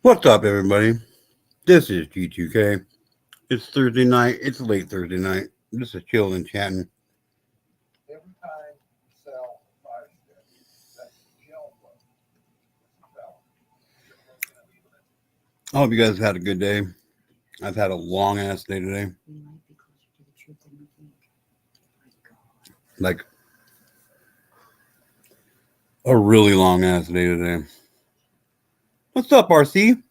What's up, everybody? This is G2K. It's Thursday night. It's late Thursday night. This is chilli'n chatting. I hope you guys have had a good day. I've had a long ass day today. Like a really long ass day today. What's up, RC?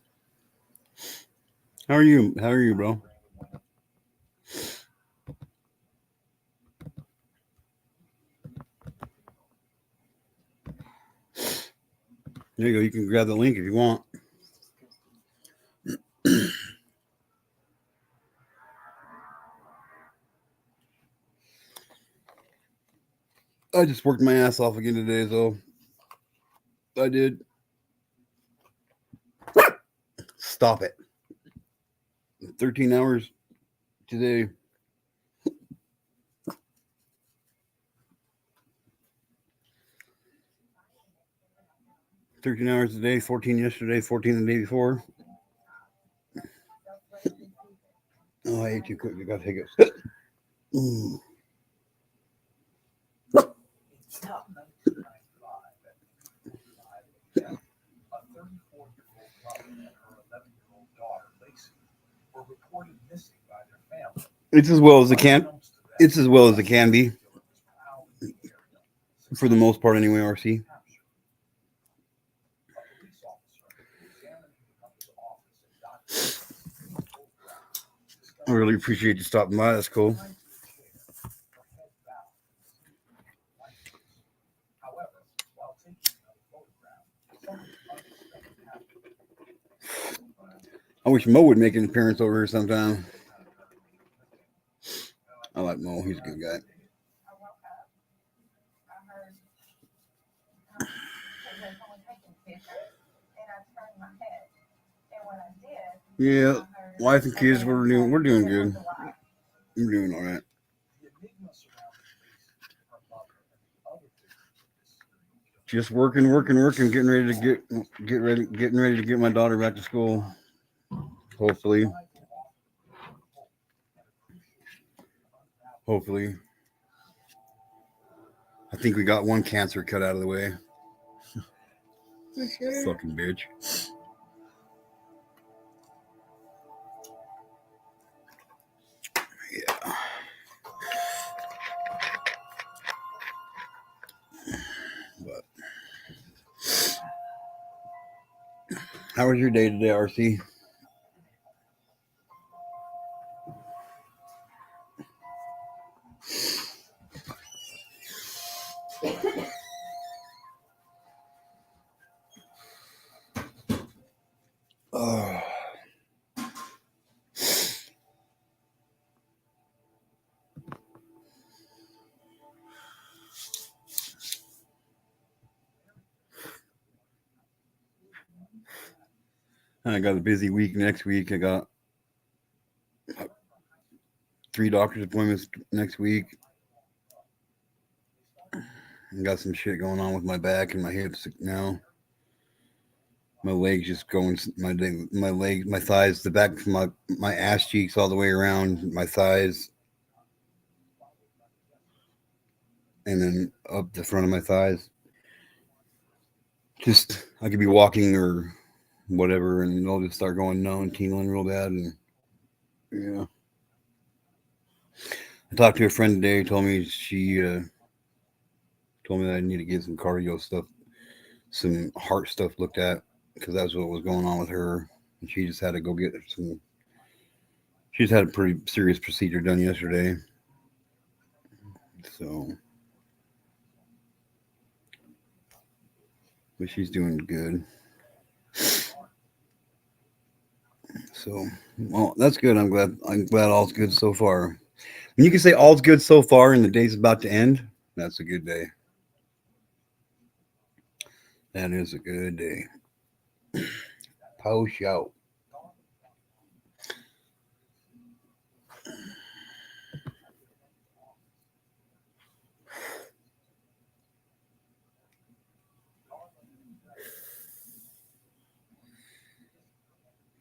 How are you? How are you, bro? There you go. You can grab the link if you want. I just worked my ass off again today, so I did. Stop it. 13 hours today. 13 hours today, 14 yesterday, 14 the day before. Oh, I ate too quick. I gotta take it. Mm. It's as well as it can. It's as well as it can be, for the most part, anyway. RC. I really appreciate you stopping by. That's cool. I wish Mo would make an appearance over here sometime. I like Mo. He's a good guy. Yeah, wife and kids, we're doing good. We're doing all right. Just working, working, working, getting ready to get my daughter back to school. Hopefully, hopefully. I think we got one cancer cut out of the way. Fucking bitch. Yeah. But how was your day today, RC? Oh, I got a busy week next week. I got 3 doctor's appointments next week. I got some shit going on with my back and my hips now. My legs just going, my legs, my thighs, the back from my ass cheeks all the way around my thighs, and then up the front of my thighs. Just I could be walking or whatever, and they'll just start going numb and tingling real bad. And yeah, I talked to a friend today. Told me she told me that I need to get some cardio stuff, some heart stuff looked at, because that's what was going on with her. And she just had to go get some. She just had a pretty serious procedure done yesterday, so but she's doing good. So, well, that's good. I'm glad all's good so far. When you can say all's good so far and the day's about to end, that's a good day. That is a good day. Post out.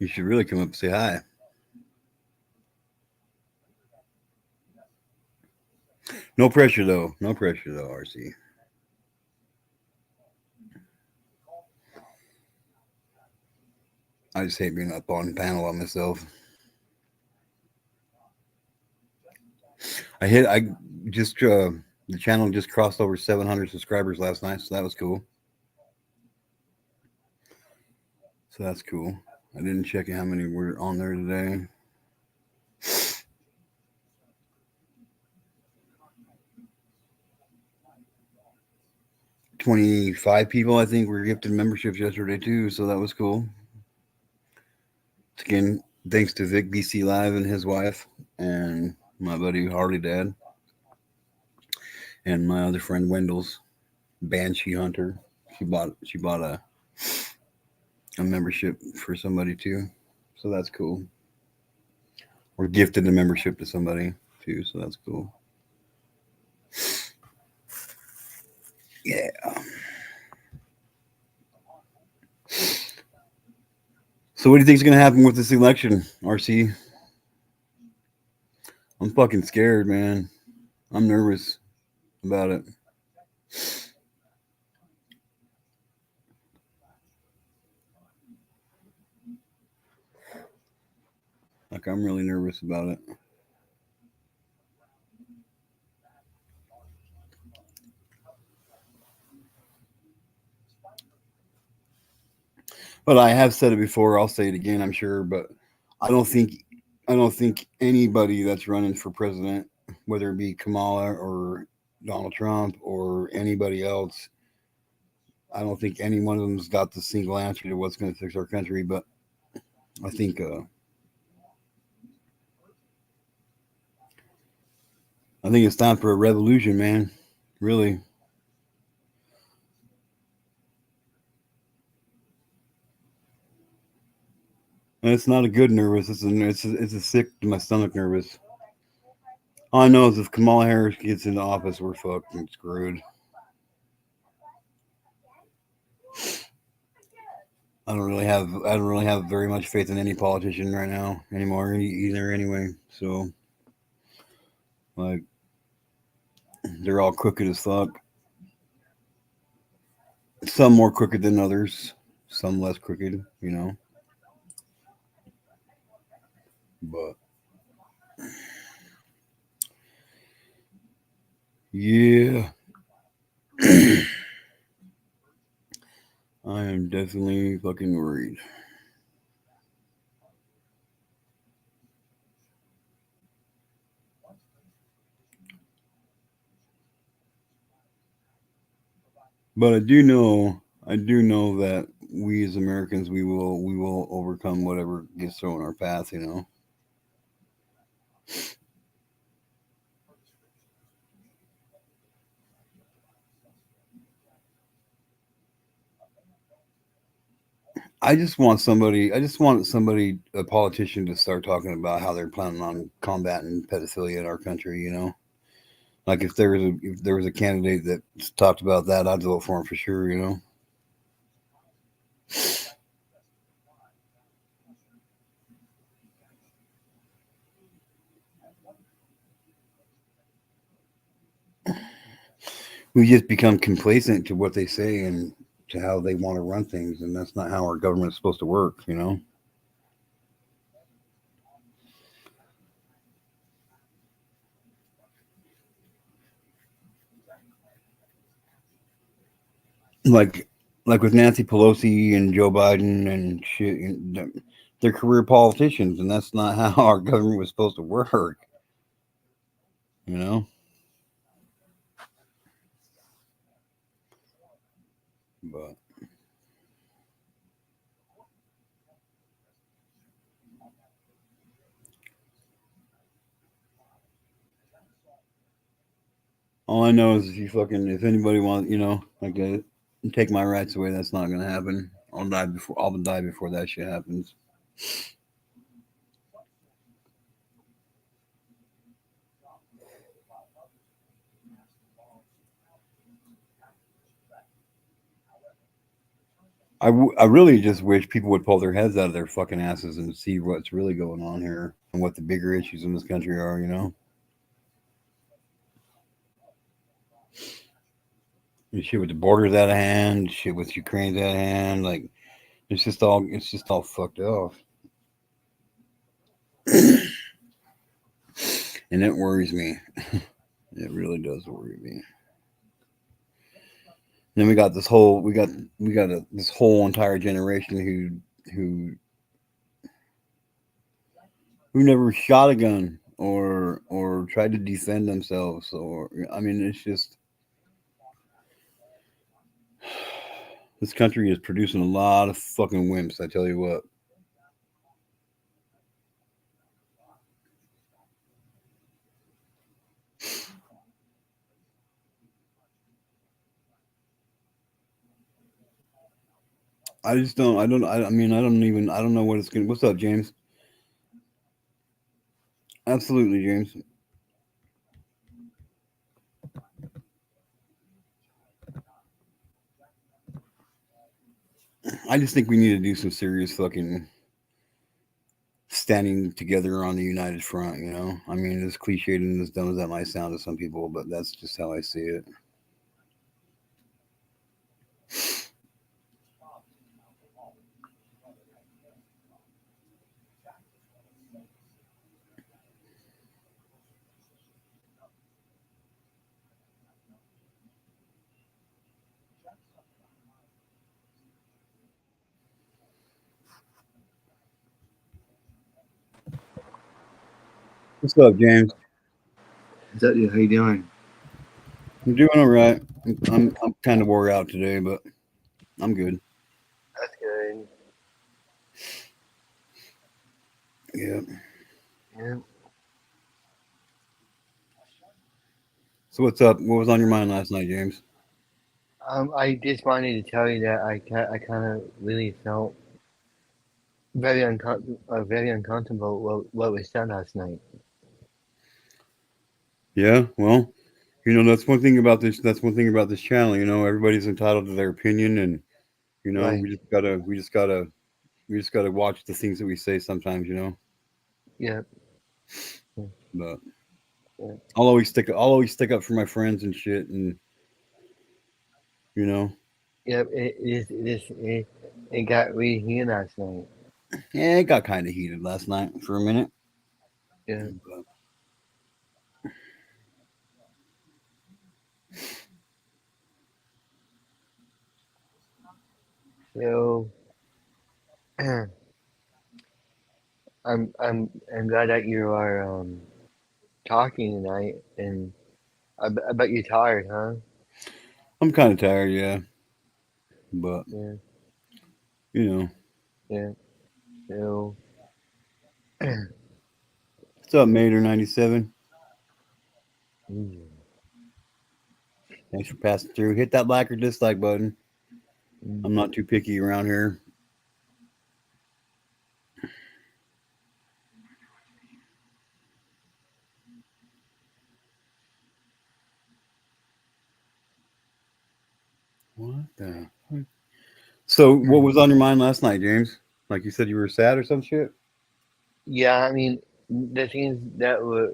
You should really come up and say hi. No pressure though. No pressure though, RC. I just hate being up on panel on myself. I just the channel just crossed over 700 subscribers last night, so that was cool. So that's cool. I didn't check how many were on there today. 25 people, I think, were gifted memberships yesterday too, so that was cool. Again, thanks to Vic BC Live and his wife, and my buddy Harley Dad, and my other friend Wendell's Banshee Hunter. She bought a membership for somebody too, so that's cool. Or gifted a membership to somebody too, so that's cool. Yeah. So what do you think is gonna happen with this election, RC? I'm fucking scared, man. I'm nervous about it. Like I'm really nervous about it. But I have said it before. I'll say it again. I'm sure, but I don't think I don't think anybody that's running for president, whether it be Kamala or Donald Trump or anybody else, I don't think any one of them's got the single answer to what's going to fix our country. But I think I think it's time for a revolution, man. Really, and it's not a good nervous. It's a sick to my stomach nervous. All I know is if Kamala Harris gets into office, we're fucking screwed. I don't really have very much faith in any politician right now anymore either anyway. So like they're all crooked as fuck. Some more crooked than others, some less crooked, you know. But yeah, I am definitely fucking worried. But I do know that we as Americans we will overcome whatever gets thrown our path, you know. I just want somebody, a politician, to start talking about how they're planning on combating pedophilia in our country. You know, like if there was a candidate that talked about that, I'd vote for him for sure. You know, we just become complacent to what they say and to how they want to run things, and that's not how our government is supposed to work. You know, like like with Nancy Pelosi and Joe Biden and shit. They're career politicians, and that's not how our government was supposed to work. You know, but all I know is if anybody wants, you know, like take my rights away, that's not gonna happen. I'll die before that shit happens. I really just wish people would pull their heads out of their fucking asses and see what's really going on here and what the bigger issues in this country are. You know, and shit with the borders out of hand, shit with Ukraine's out of hand. Like it's just all fucked off, and it worries me. It really does worry me. Then we got this whole entire generation who never shot a gun or tried to defend themselves. Or I mean, it's just this country is producing a lot of fucking wimps. I tell you what. I just don't. I don't. I mean, I don't even. I don't know what it's gonna. What's up, James? Absolutely, James. I just think we need to do some serious fucking standing together on the united front. You know. I mean, as cliched and as dumb as that might sound to some people, but that's just how I see it. What's up, James? Is that how you doing? I'm doing all right. I'm kind of wore out today, but I'm good. That's good. Yeah. Yeah. So what's up? What was on your mind last night, James? I just wanted to tell you that I kind of really felt very uncomfortable what was said last night. Yeah. Well, that's one thing about this. That's one thing about this channel. Everybody's entitled to their opinion, and Right. we just gotta watch the things that we say sometimes. Yeah. Yeah. But Yeah. I'll always stick up for my friends and shit, and you know, Yeah. It got really heated last night. yeah, it got kind of heated last night for a minute. Yeah. But So I'm glad that you are talking tonight, and I bet you're tired, huh? I'm kind of tired, yeah. But Yeah. you know, Yeah. So. what's up, Mater 97? Mm, Thanks for passing through. Hit that like or dislike button. mm. I'm not too picky around here. What the? So, what was on your mind last night, James? Like you said, you were sad or some shit. Yeah, I mean, the things that were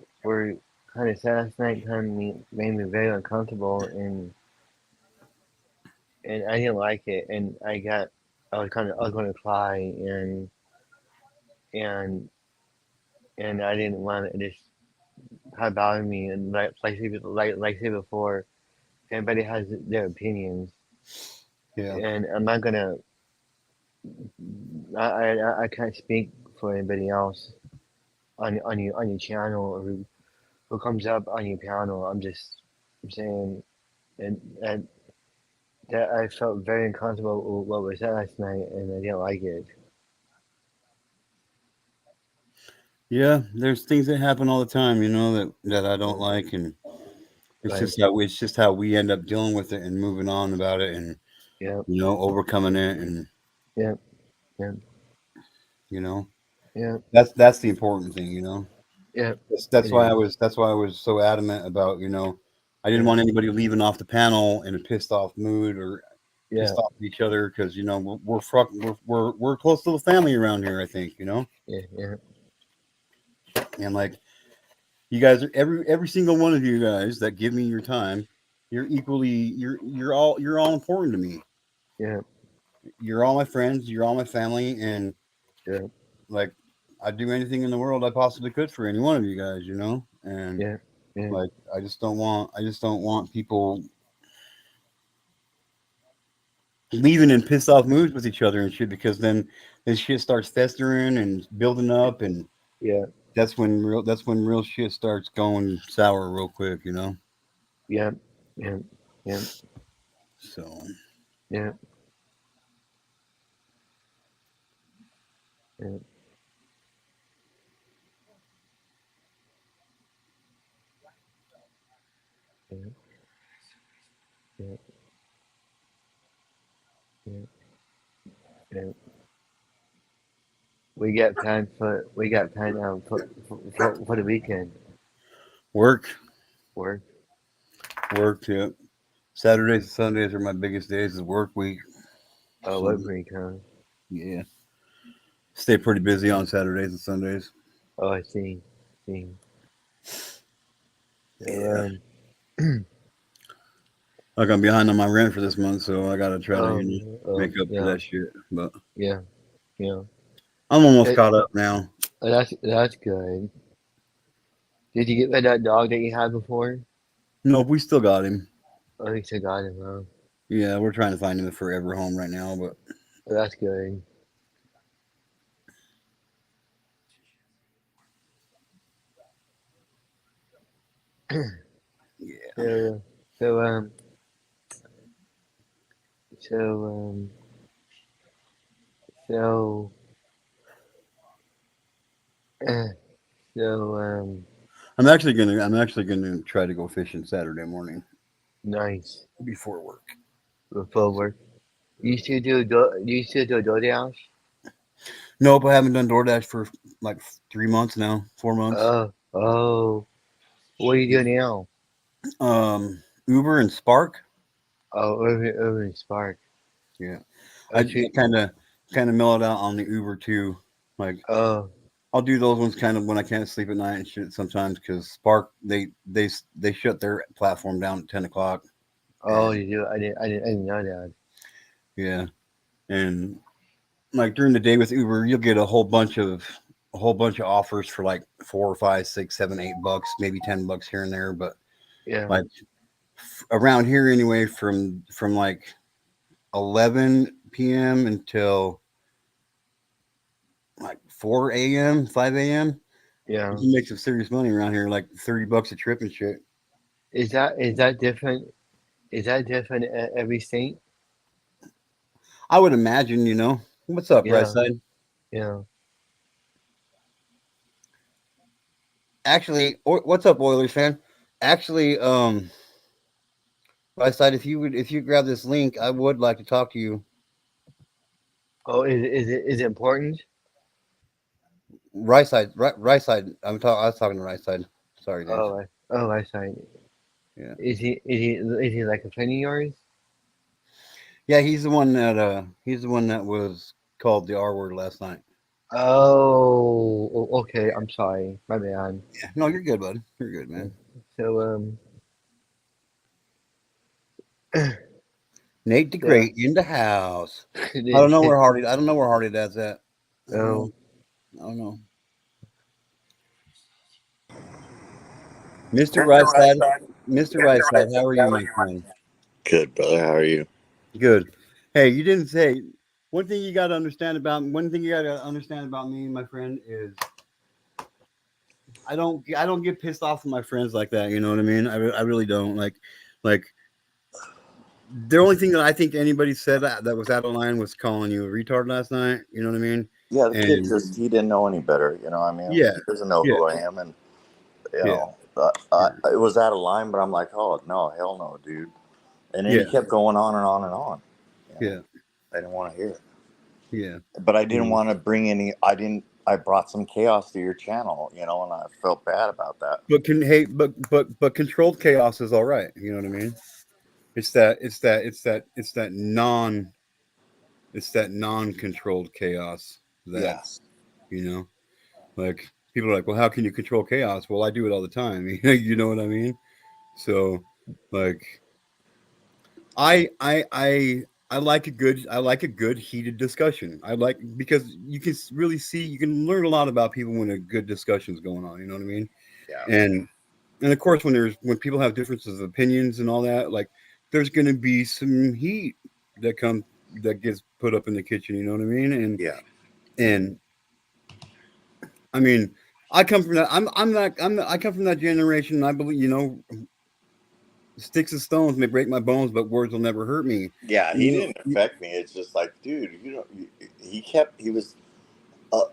kind of sad last night kind of made me very uncomfortable, and I didn't like it, and I was going to cry, and and I didn't want it. Just kind of bothered me, and like I said before, everybody has their opinions, Yeah, and I'm not gonna. I can't speak for anybody else on your channel or who comes up on your panel. I'm just saying and that I felt very uncomfortable with what was said last night, and I didn't like it. yeah. There's things that happen all the time, that I don't Yeah, like, and right. it's just how we end up dealing with it and moving on about it, and Yep. overcoming it, and Yep. Yep. you know, Yep. that's the important thing, Yep. That's It why is. that's why I was so adamant about, I didn't Yep. want anybody leaving off the panel in a pissed off mood, or yeah, pissed off at each other because we're close to the family around here. I think yeah, yeah, and like you guys are every single one of you guys that give me your time. You're all important to me. yeah, You're all my friends. You're all my family, and yeah, like I'd do anything in the world I possibly could for any one of you guys. And yeah, yeah, like I just don't want people leaving in pissed off moods with each other and shit because then this shit starts festering and building up and yeah, that's when real shit starts going sour real quick. yeah, yeah, yeah, So yeah, yeah, yeah, yeah, yeah, yeah. We got planned for the weekend. work, Work. work. Yeah. Saturdays and Sundays are my biggest days of work week. Oh, So work week, huh? yeah, stay pretty busy on Saturdays and Sundays. Oh, I see. See. Yeah. So Like I'm behind on my rent for this month, so I gotta try to oh, make up for yeah, that shit. But yeah, yeah. I'm almost It, caught up now. that's good. Did you get rid of that dog that you had before? Nope, we still got him. I think I got him, huh? Yeah, we're trying to find him a forever home right now, but That's good. yeah. So, so, um, so, so, so, I'm actually gonna try to go fishing Saturday morning nice. before work. Before work. You still do DoorDash? Nope, I haven't done DoorDash for like 3 months now, 4 months. Oh. What do you do now? Uber and Spark. Oh, over in Spark. Yeah, I I see. kind of mellowed out on the Uber too. Like Oh, I'll do those ones kind of when I can't sleep at night and shit sometimes because Spark they shut their platform down at 10 o'clock oh, and you do. I didn't know that. yeah, and like during the day with Uber you'll get a whole bunch of offers for like 4 or 5, 6, 7, 8 bucks, maybe $10 here and there, but Yeah, like around here anyway, from like 11 p.m. until like 4 a.m., 5 a.m. You yeah. can make some serious money around here, like $30 a trip and shit. Is that different? Is that different at every state? I would imagine. What's up, right Yeah, side? yeah. Actually, what's up, Oilers fan? Actually, right side, if you grab this link, I would like to talk to you. Oh, is it important? Right side, right side. I was talking to right side. Sorry, Dave. I see. Yeah, Is he like a friend of yours? yeah. He's the one that was called the R word last night. Okay. I'm sorry. My bad. Yeah, no, you're good, bud. You're good, Yeah. man. So Nate the so Great in the house. I don't know where Hardy Dad's at. I don't know. oh, I don't know. Mr. Right Side, Mr. Right Side, how are you, my friend? Good, brother. How are you? Good. Hey, you didn't say one thing you got to understand about me, my friend, is I don't get pissed off at my friends like that. You know what I mean? I really don't. Like the only thing that I think anybody said that was out of line was calling you a retard last night. You know what I mean? Yeah, the kid And just, he didn't know any better. I mean, yeah, he doesn't know yeah, who I am. And, yeah, it was out of line, but I'm like, oh, no, hell no, dude. And then he yeah, kept going on and on and on. You know, yeah, I didn't want to hear it. yeah. But I didn't Mm. want to bring I brought some chaos to your channel, and I felt bad about that. But controlled chaos is all right. You know what I mean? it's that non-controlled chaos that, Yes. you know, like people are like, well, how can you control chaos? Well, I do it all the time. You know what I mean? So, like, I like a good heated discussion. I like because you can really see you can learn a lot about people when a good discussion's going on. You know what I mean? Yeah. And and of course when people have differences of opinions and all that, like there's going to be some heat that come that gets put up in the kitchen. You know what I mean? Yeah. And I mean, I come from that. I come from that generation. I believe, sticks and stones may break my bones, but words will never hurt me. Yeah. He You didn't affect me. It's just like, dude, you know, he was.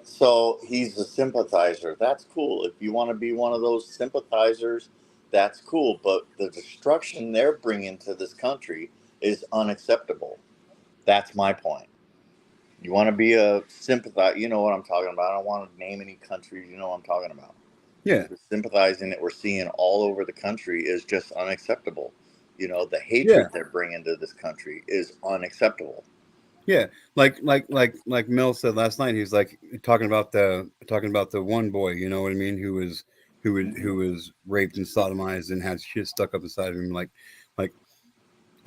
So he's a sympathizer. That's cool. If you want to be one of those sympathizers, that's cool. But the destruction they're bringing to this country is unacceptable. That's my point. You want to be a sympathizer. You know what I'm talking about. I don't want to name any countries. You know what I'm talking about. yeah, The sympathizing that we're seeing all over the country is just unacceptable. You know, the yeah, hatred they're bringing to this country is unacceptable. yeah. Like Mel said last night. He's like talking about the one boy. You know what I mean? Who was raped and sodomized and had shit stuck up inside of him. Like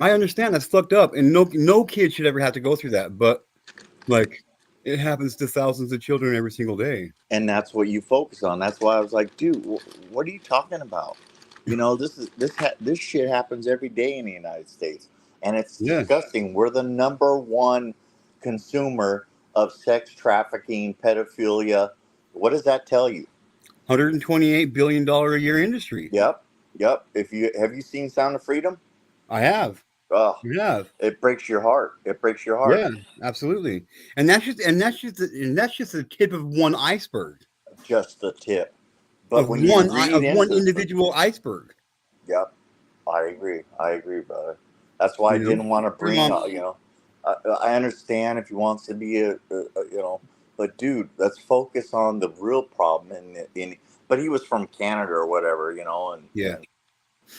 I understand that's fucked up, and no kid should ever have to go through that. But like it happens to thousands of children every single day. And that's what you focus on. That's why I was like, dude, what are you talking about? You know, this shit happens every day in the United States, and it's Yeah, disgusting. We're the number one consumer of sex trafficking, pedophilia. What does that tell you? $128 billion a year industry. Yep, yep. If you have you seen Sound of Freedom? I have. Oh, You have. it breaks your heart. It breaks your heart. Yeah, absolutely. And that's just the tip of one iceberg. Just the tip. But when you read Of one into some, individual iceberg. yep, I agree. I agree, brother. That's why I You know, didn't want to your bring, mom. you know, I understand if he wants to be you know, but dude, let's focus on the real problem. But he was from Canada or whatever, you know, Yeah, and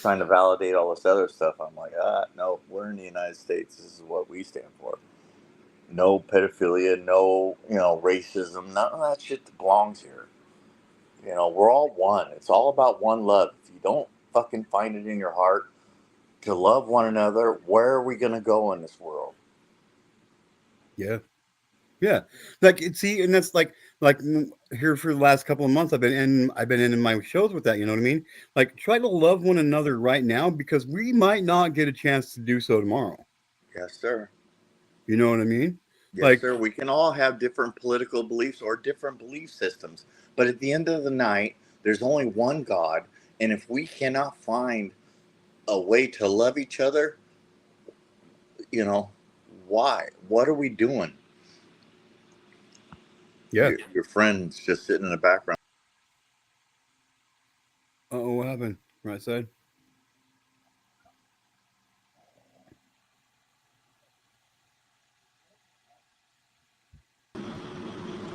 trying to validate all this other stuff. I'm like, no, we're in the United States. This is what we stand for. No pedophilia, no, you know, racism. None of that shit belongs here. You know, we're all one. It's all about one love. If you don't fucking find it in your heart to love one another, where are we going to go in this world? yeah, yeah. See, and that's here for the last couple of months. I've been in my shows with that. You know what I mean? Like, try to love one another right now because we might not get a chance to do so tomorrow. Yes, sir. You know what I mean? Yes, Like, sir. We can all have different political beliefs or different belief systems. But at the end of the night, there's only one God. And if we cannot find a way to love each other, you know, why? What are we doing? yeah. Your friend's just sitting in the background. Oh, what happened? Right side.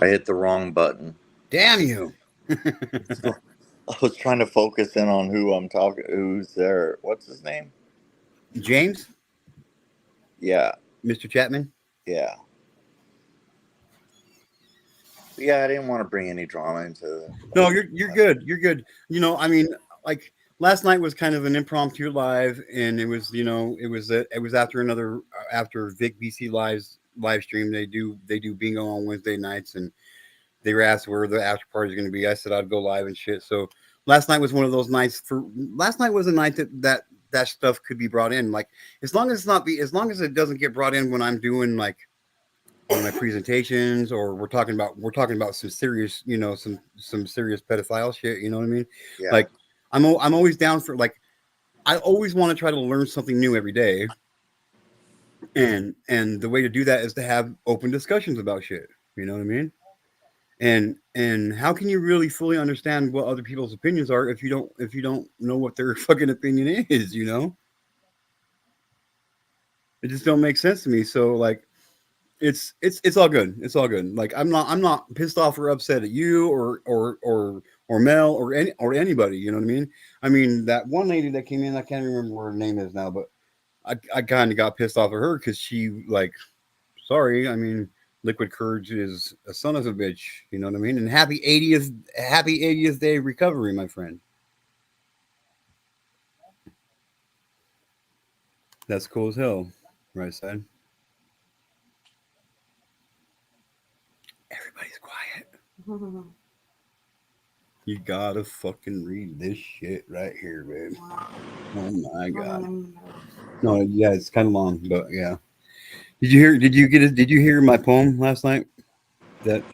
I hit the wrong button. Damn you, I was trying to focus in on who I'm talking, who's there. What's his name? James, Yeah, Mr. Chapman. yeah, yeah. I didn't want to bring any drama into the No, whole. you're good. You're good. I mean, like last night was kind of an impromptu live, and it was after after Vic BC live stream. They do bingo on Wednesday nights, and they were asked where the after party is going to be. I said I'd go live and shit. So last night was one of those nights. Last night was a night that stuff could be brought in. Like as long as it doesn't get brought in when I'm doing like one of my presentations or we're talking about some serious some serious pedophile shit, you know what I mean? Yeah, Like I'm always down for like I always want to try to learn something new every day, and the way to do that is to have open discussions about shit, you know what I mean? And how can you really fully understand what other people's opinions are if you don't know what their fucking opinion is, you know? It just don't make sense to me. So like it's all good. It's all good. Like I'm not pissed off or upset at you or Mel or anybody. You know what I mean? I mean that one lady that came in. I can't remember what her name is now, but I kind of got pissed off at her because she like, sorry, I mean, liquid courage is a son of a bitch. You know what I mean? And happy 80th day recovery, my friend. That's cool as hell, right side. Everybody's quiet. You gotta fucking read this shit right here, babe. Oh my god. No, yeah, it's kind of long, but yeah. Did you hear? Did you get it? Did you hear my poem last night? That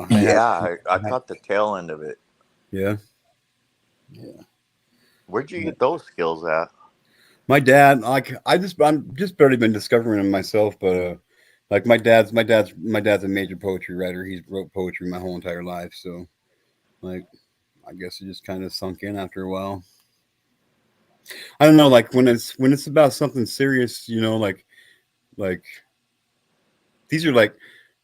I had. Yeah, I I had caught the tail end of it. yeah, yeah. Where'd you Yeah. get those skills at? My dad, like, I'm just barely been discovering him myself, but like my dad's a major poetry writer. He's wrote poetry my whole entire life, so like, I guess it just kind of sunk in after a while. I don't know, like when it's about something serious, like these are like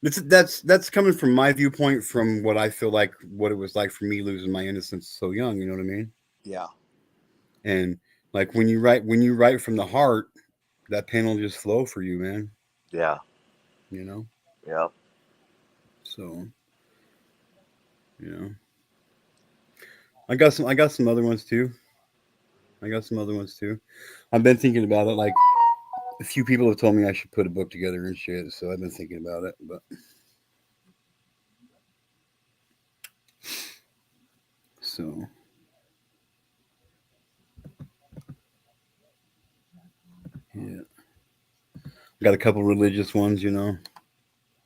that's coming from my viewpoint, from what I feel like what it was like for me losing my innocence so young. You know what I mean? Yeah, And like when you write from the heart, that pen will just flow for you, man. yeah, You know. yeah. So you know, I got some other ones too. I got some other ones too. I've been thinking about it. Like a few people have told me I should put a book together and shit. So I've been thinking about it. But so yeah, got a couple religious ones.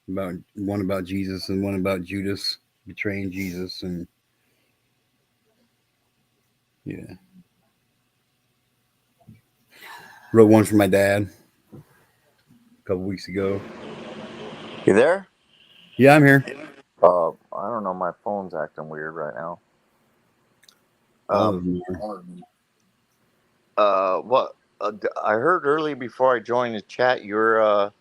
About one about Jesus and one about Judas betraying Jesus, and yeah, wrote one for my dad a couple weeks ago. You there? Yeah, I'm here. I don't know. My phone's acting weird right now. All of Um, them are. what? I heard early before I joined the chat, you're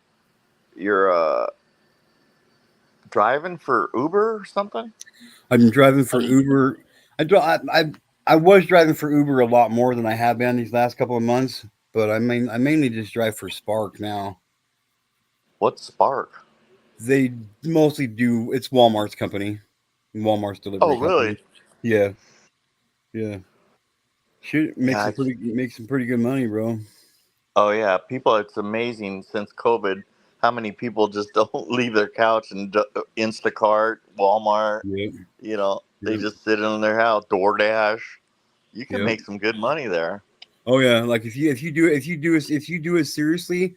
driving for Uber or something. I've been driving for Uber. I was driving for Uber a lot more than I have been these last couple of months, but I mainly just drive for Spark now. What's Spark? They mostly do. It's Walmart's company, Walmart's Oh, delivery really? company. Yeah, yeah. Should make Yeah. some pretty good money, bro. Oh, yeah. People, it's amazing since COVID how many people just don't leave their couch and Instacart, Walmart. Yep, They yep, just sit in their house. DoorDash. You can yep. make some good money there. Oh yeah, like if you do it seriously,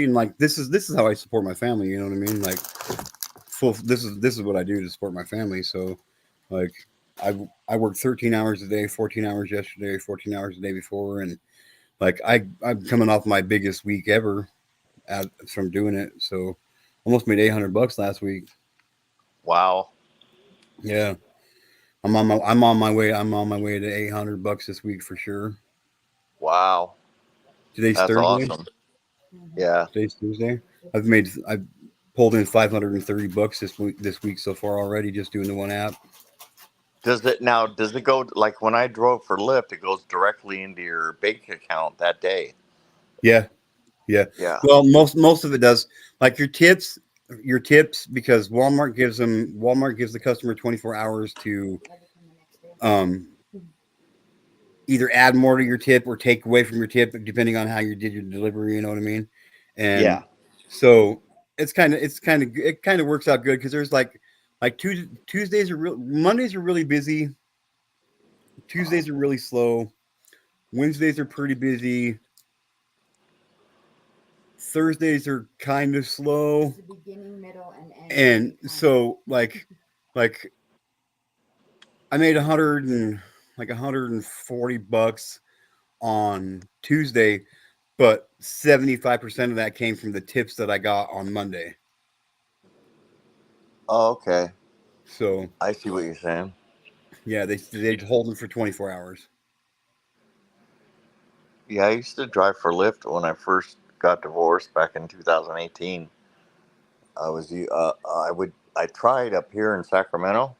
and like this is how I support my family. You know what I mean? Like full. This is what I do to support my family. So, like I I worked 13 hours a day, 14 hours yesterday, 14 hours the day before, and like I'm coming off my biggest week ever from doing it. So, almost made $800 last week. Wow. Yeah, I'm on my way to $800 this week for sure. Wow. Today's That's Thursday. awesome. Yeah. Today's Tuesday. I've pulled in $530 this week so far already, just doing the one app. Does it go like when I drove for Lyft, it goes directly into your bank account that day? Yeah, yeah. Yeah. Well, most of it does. Like your tips, because Walmart gives the customer 24 hours to um either add more to your tip or take away from your tip, depending on how you did your delivery. You know what I mean? And Yeah. so it kind of works out good because there's like Tuesdays are real, Mondays are really busy, Tuesdays are really slow, Wednesdays are pretty busy, Thursdays are kind of slow, and so like I made 140 bucks on Tuesday, but 75% of that came from the tips that I got on Monday. Oh, okay. So I see what you're saying. yeah, they hold them for 24 hours. Yeah, I used to drive for Lyft when I first got divorced back in 2018. I tried up here in Sacramento,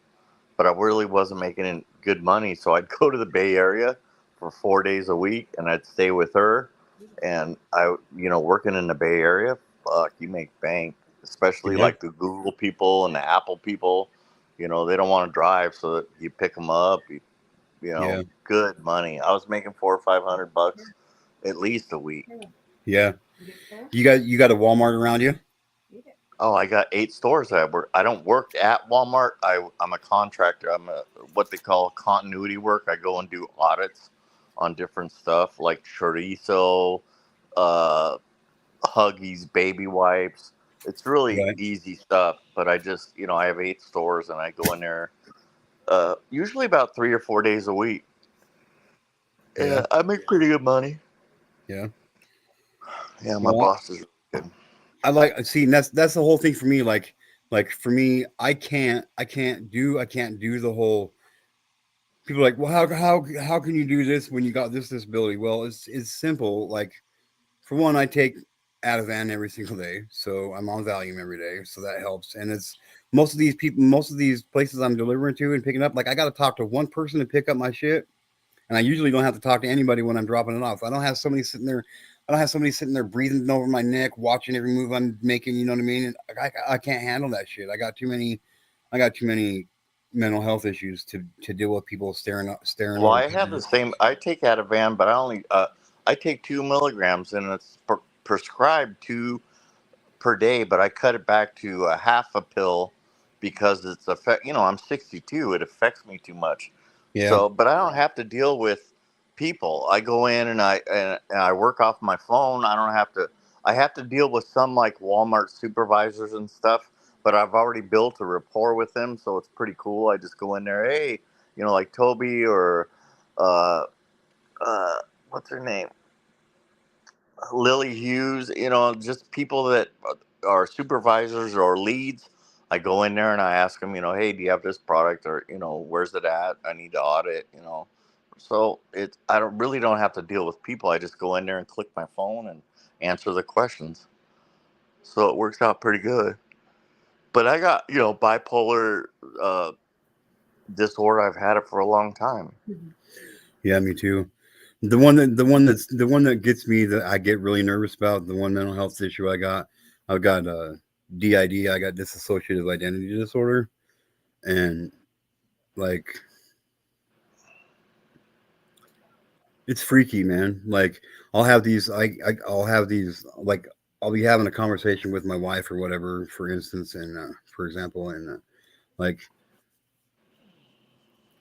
but I really wasn't making good money. So I'd go to the Bay Area for 4 days a week, and I'd stay with her, And working in the Bay Area, fuck, you make bank, especially Yeah. like the Google people and the Apple people. They don't want to drive, so that you pick them up. Yeah. Good money. I was making 400 or 500 bucks at least a week. Yeah. You got a Walmart around you? Oh, I got 8 stores I work. I don't work at Walmart. I'm a contractor. I'm a what they call continuity work. I go and do audits on different stuff like chorizo, uh, Huggies, baby wipes. It's really Right. easy stuff. But I just, I have 8 stores and I go in there usually about 3 or 4 days a week. Yeah. Yeah, I make pretty good money. Yeah. Yeah, my Well, boss is good. I like see, and that's the whole thing for me. Like for me, I can't do the whole. People are like, well, how can you do this when you got this disability? Well, it's simple. Like for one, I take Ativan every single day, so I'm on Valium every day, so that helps. And it's most of these places I'm delivering to and picking up. Like I got to talk to one person to pick up my shit, and I usually don't have to talk to anybody when I'm dropping it off. I don't have somebody sitting there. I don't have somebody sitting there breathing over my neck, watching every move I'm making. You know what I mean? And I can't handle that shit. I got too many. I got too many mental health issues to deal with people staring Well, over I my have the head. same. I take Ativan, but I take 2 milligrams, and it's prescribed 2 per day, but I cut it back to a half a pill because it's affect. I'm 62. It affects me too much. Yeah, So, but I don't have to deal with people. I go in and I work off my phone. I don't have to. I have to deal with some like Walmart supervisors and stuff, but I've already built a rapport with them, so it's pretty cool. I just go in there, hey, like Toby or uh, uh, what's her name? Lily Hughes, just people that are supervisors or leads. I go in there and I ask them, hey, do you have this product or, where's it at? I need to audit. So I don't have to deal with people. I just go in there and click my phone and answer the questions. So it works out pretty good. But I got, bipolar uh, disorder. I've had it for a long time. yeah, me too. The one that gets me that I get really nervous about the one mental health issue I've got DID. I got dissociative identity disorder, and like it's freaky, man. Like I'll have these like I'll be having a conversation with my wife or whatever, for instance, and for example, and like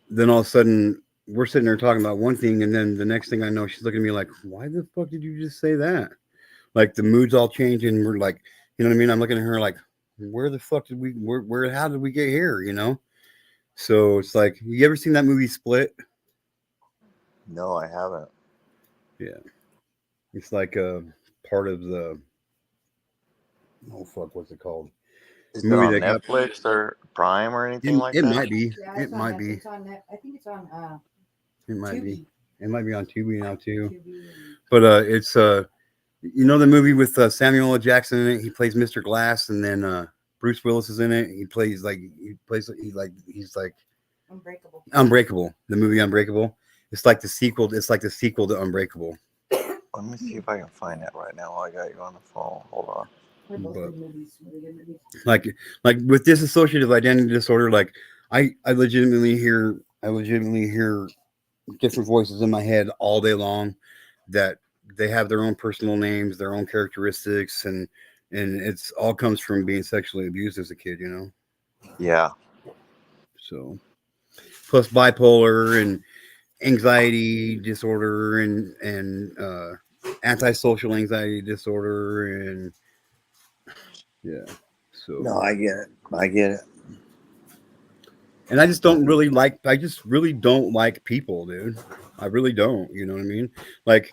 then all of a sudden we're sitting there talking about one thing, and then the next thing I know, she's looking at me like, "Why the fuck did you just say that?" Like the mood's all changing. We're like, you know what I mean? I'm looking at her like, "Where the fuck did we? Where? How did we get here?" You know? So it's like, you ever seen that movie Split? No, I haven't. Yeah, it's like a part of the oh fuck, what's it called? Is The it movie on that got Netflix or Prime or anything it. like It that? might be. It might be. I think it's on It might be. Tubi. It might be on Tubi now too. But it's you know the movie with Samuel L. Jackson in it. He plays Mr. Glass, and then Bruce Willis is in it. He's like Unbreakable. Unbreakable. The movie Unbreakable. It's like the sequel. It's like the sequel to Unbreakable. Let me see if I can find that right now while I got you on the phone. Hold on. They're both But good movies. Really good movies. like with dissociative identity disorder, like I legitimately hear different voices in my head all day long that they have their own personal names, their own characteristics, and it's all comes from being sexually abused as a kid, you know. Yeah. So plus bipolar and anxiety disorder and antisocial anxiety disorder and yeah. So No, I get it. I get it. and I just really don't like people, dude. I really don't, you know what I mean? Like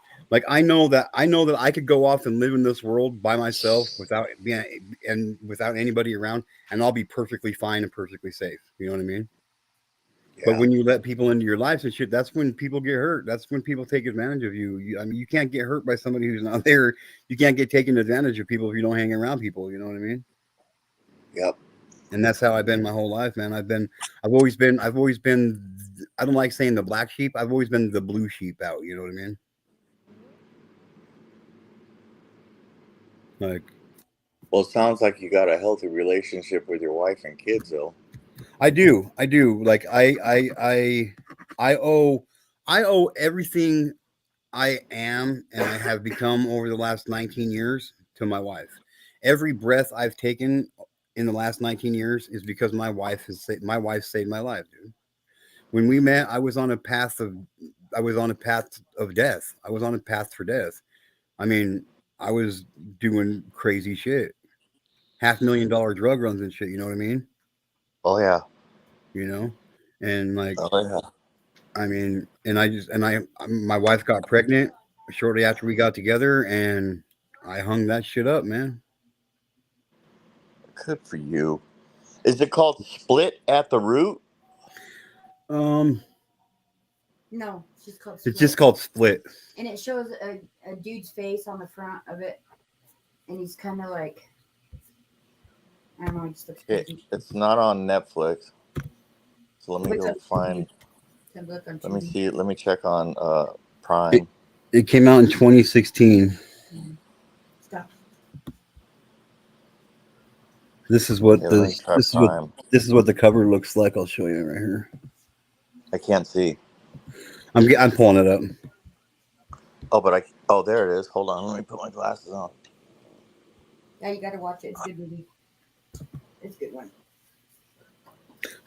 I know that I could go off and live in this world by myself without being and without anybody around, and I'll be perfectly fine and perfectly safe. You know what I mean? But Yeah. when you let people into your lives and shit, that's when people get hurt. That's when people take advantage of you. I mean, you can't get hurt by somebody who's not there. You can't get taken advantage of people if you don't hang around people. You know what I mean? Yep. And that's how I've been my whole life, man. I've always been. I don't like saying the black sheep. I've always been the blue sheep out. You know what I mean? Like Well, it sounds like you got a healthy relationship with your wife and kids, though. I do. I do. Like I owe I owe everything I am and I have become over the last 19 years to my wife. Every breath I've taken in the last 19 years is because my wife saved my life, dude. When we met, I was on a path of death. I was on a path for death. I mean, I was doing crazy shit. $500,000 drug runs and shit, you know what I mean? Oh yeah. You know? And like Oh yeah. I mean, and I just and I my wife got pregnant shortly after we got together, and I hung that shit up, man. Good for you. Is it called Split at the Root? Um, No, it's just called it's Split. just called Split. And it shows a dude's face on the front of it, and he's kind of like, I don't know, he just looks crazy. It's not on Netflix. So let me What's go on find. Tubi? Can look on Let me Tubi. see. Let me check on It, Prime. it came out in 2016. Stop. This is what Yeah, let me try Prime. this is what the cover looks like. I'll show you right here. I can't see. I'm pulling it up. Oh, but I. Oh, there it is. Hold on. Let me put my glasses on. Yeah, you gotta watch it. It's a good movie. It's a good one.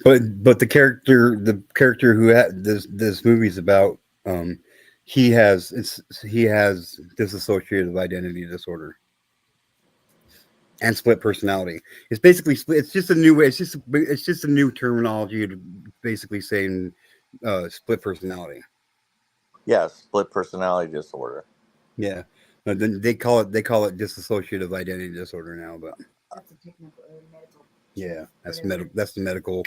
But the character who this movie's about, um, he has dissociative identity disorder and split personality. It's basically split. It's just a new way. It's just a new terminology to basically saying split personality. Yeah, split personality disorder. Yeah, but then they call it dissociative identity disorder now. But That's a technical medical. yeah, that's Whatever. That's the medical.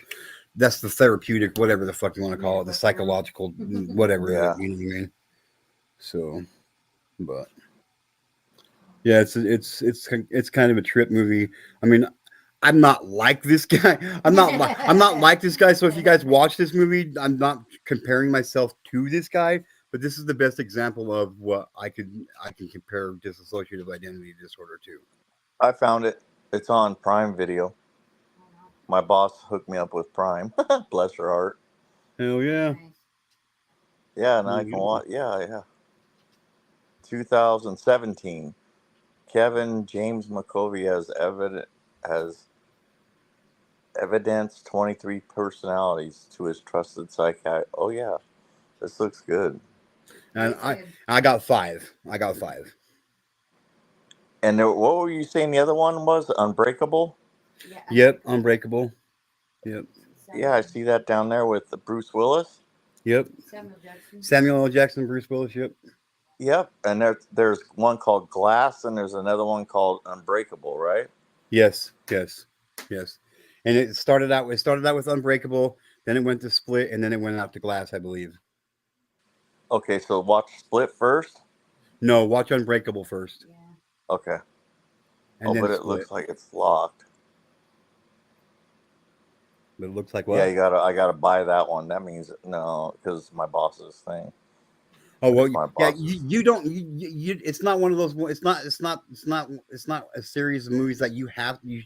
That's the therapeutic, whatever the fuck you want to call it, the Medical term. psychological, whatever. Yeah. You know what I mean? So, but yeah, it's kind of a trip movie. I mean, I'm not like this guy. I'm not like this guy. So if you guys watch this movie, I'm not comparing myself to this guy, but this is the best example of what I can compare dissociative identity disorder to. I found it. It's on Prime Video. My boss hooked me up with Prime. Bless her heart. Hell yeah. Nice. Yeah, and I can watch. Yeah, yeah. 2017. Kevin James McCovey has evidenced 23 personalities to his trusted psychiatrist. Oh yeah, this looks good. And It's good. I got five. I got five. And what were you saying? The other one was Unbreakable. Yeah. Yep, Unbreakable. Yep. Yeah, I see that down there with Bruce Willis. Yep. Samuel Jackson. Samuel L. Jackson, Bruce Willis. Yep. Yep, and there's one called Glass, and there's another one called Unbreakable, right? Yes. Yes. Yes. And it started out. It started out with Unbreakable. Then it went to Split, and then it went out to Glass, I believe. Okay, so watch Split first. No, watch Unbreakable first, Yeah. Okay. and Oh, then but it Split. looks like it's locked. But it looks like Yeah, what? I gotta buy that one. That means no, because my boss's thing. Oh well, It's my yeah. boss's. You don't. It's not one of those. It's not. It's not. It's not. It's not a series of movies that you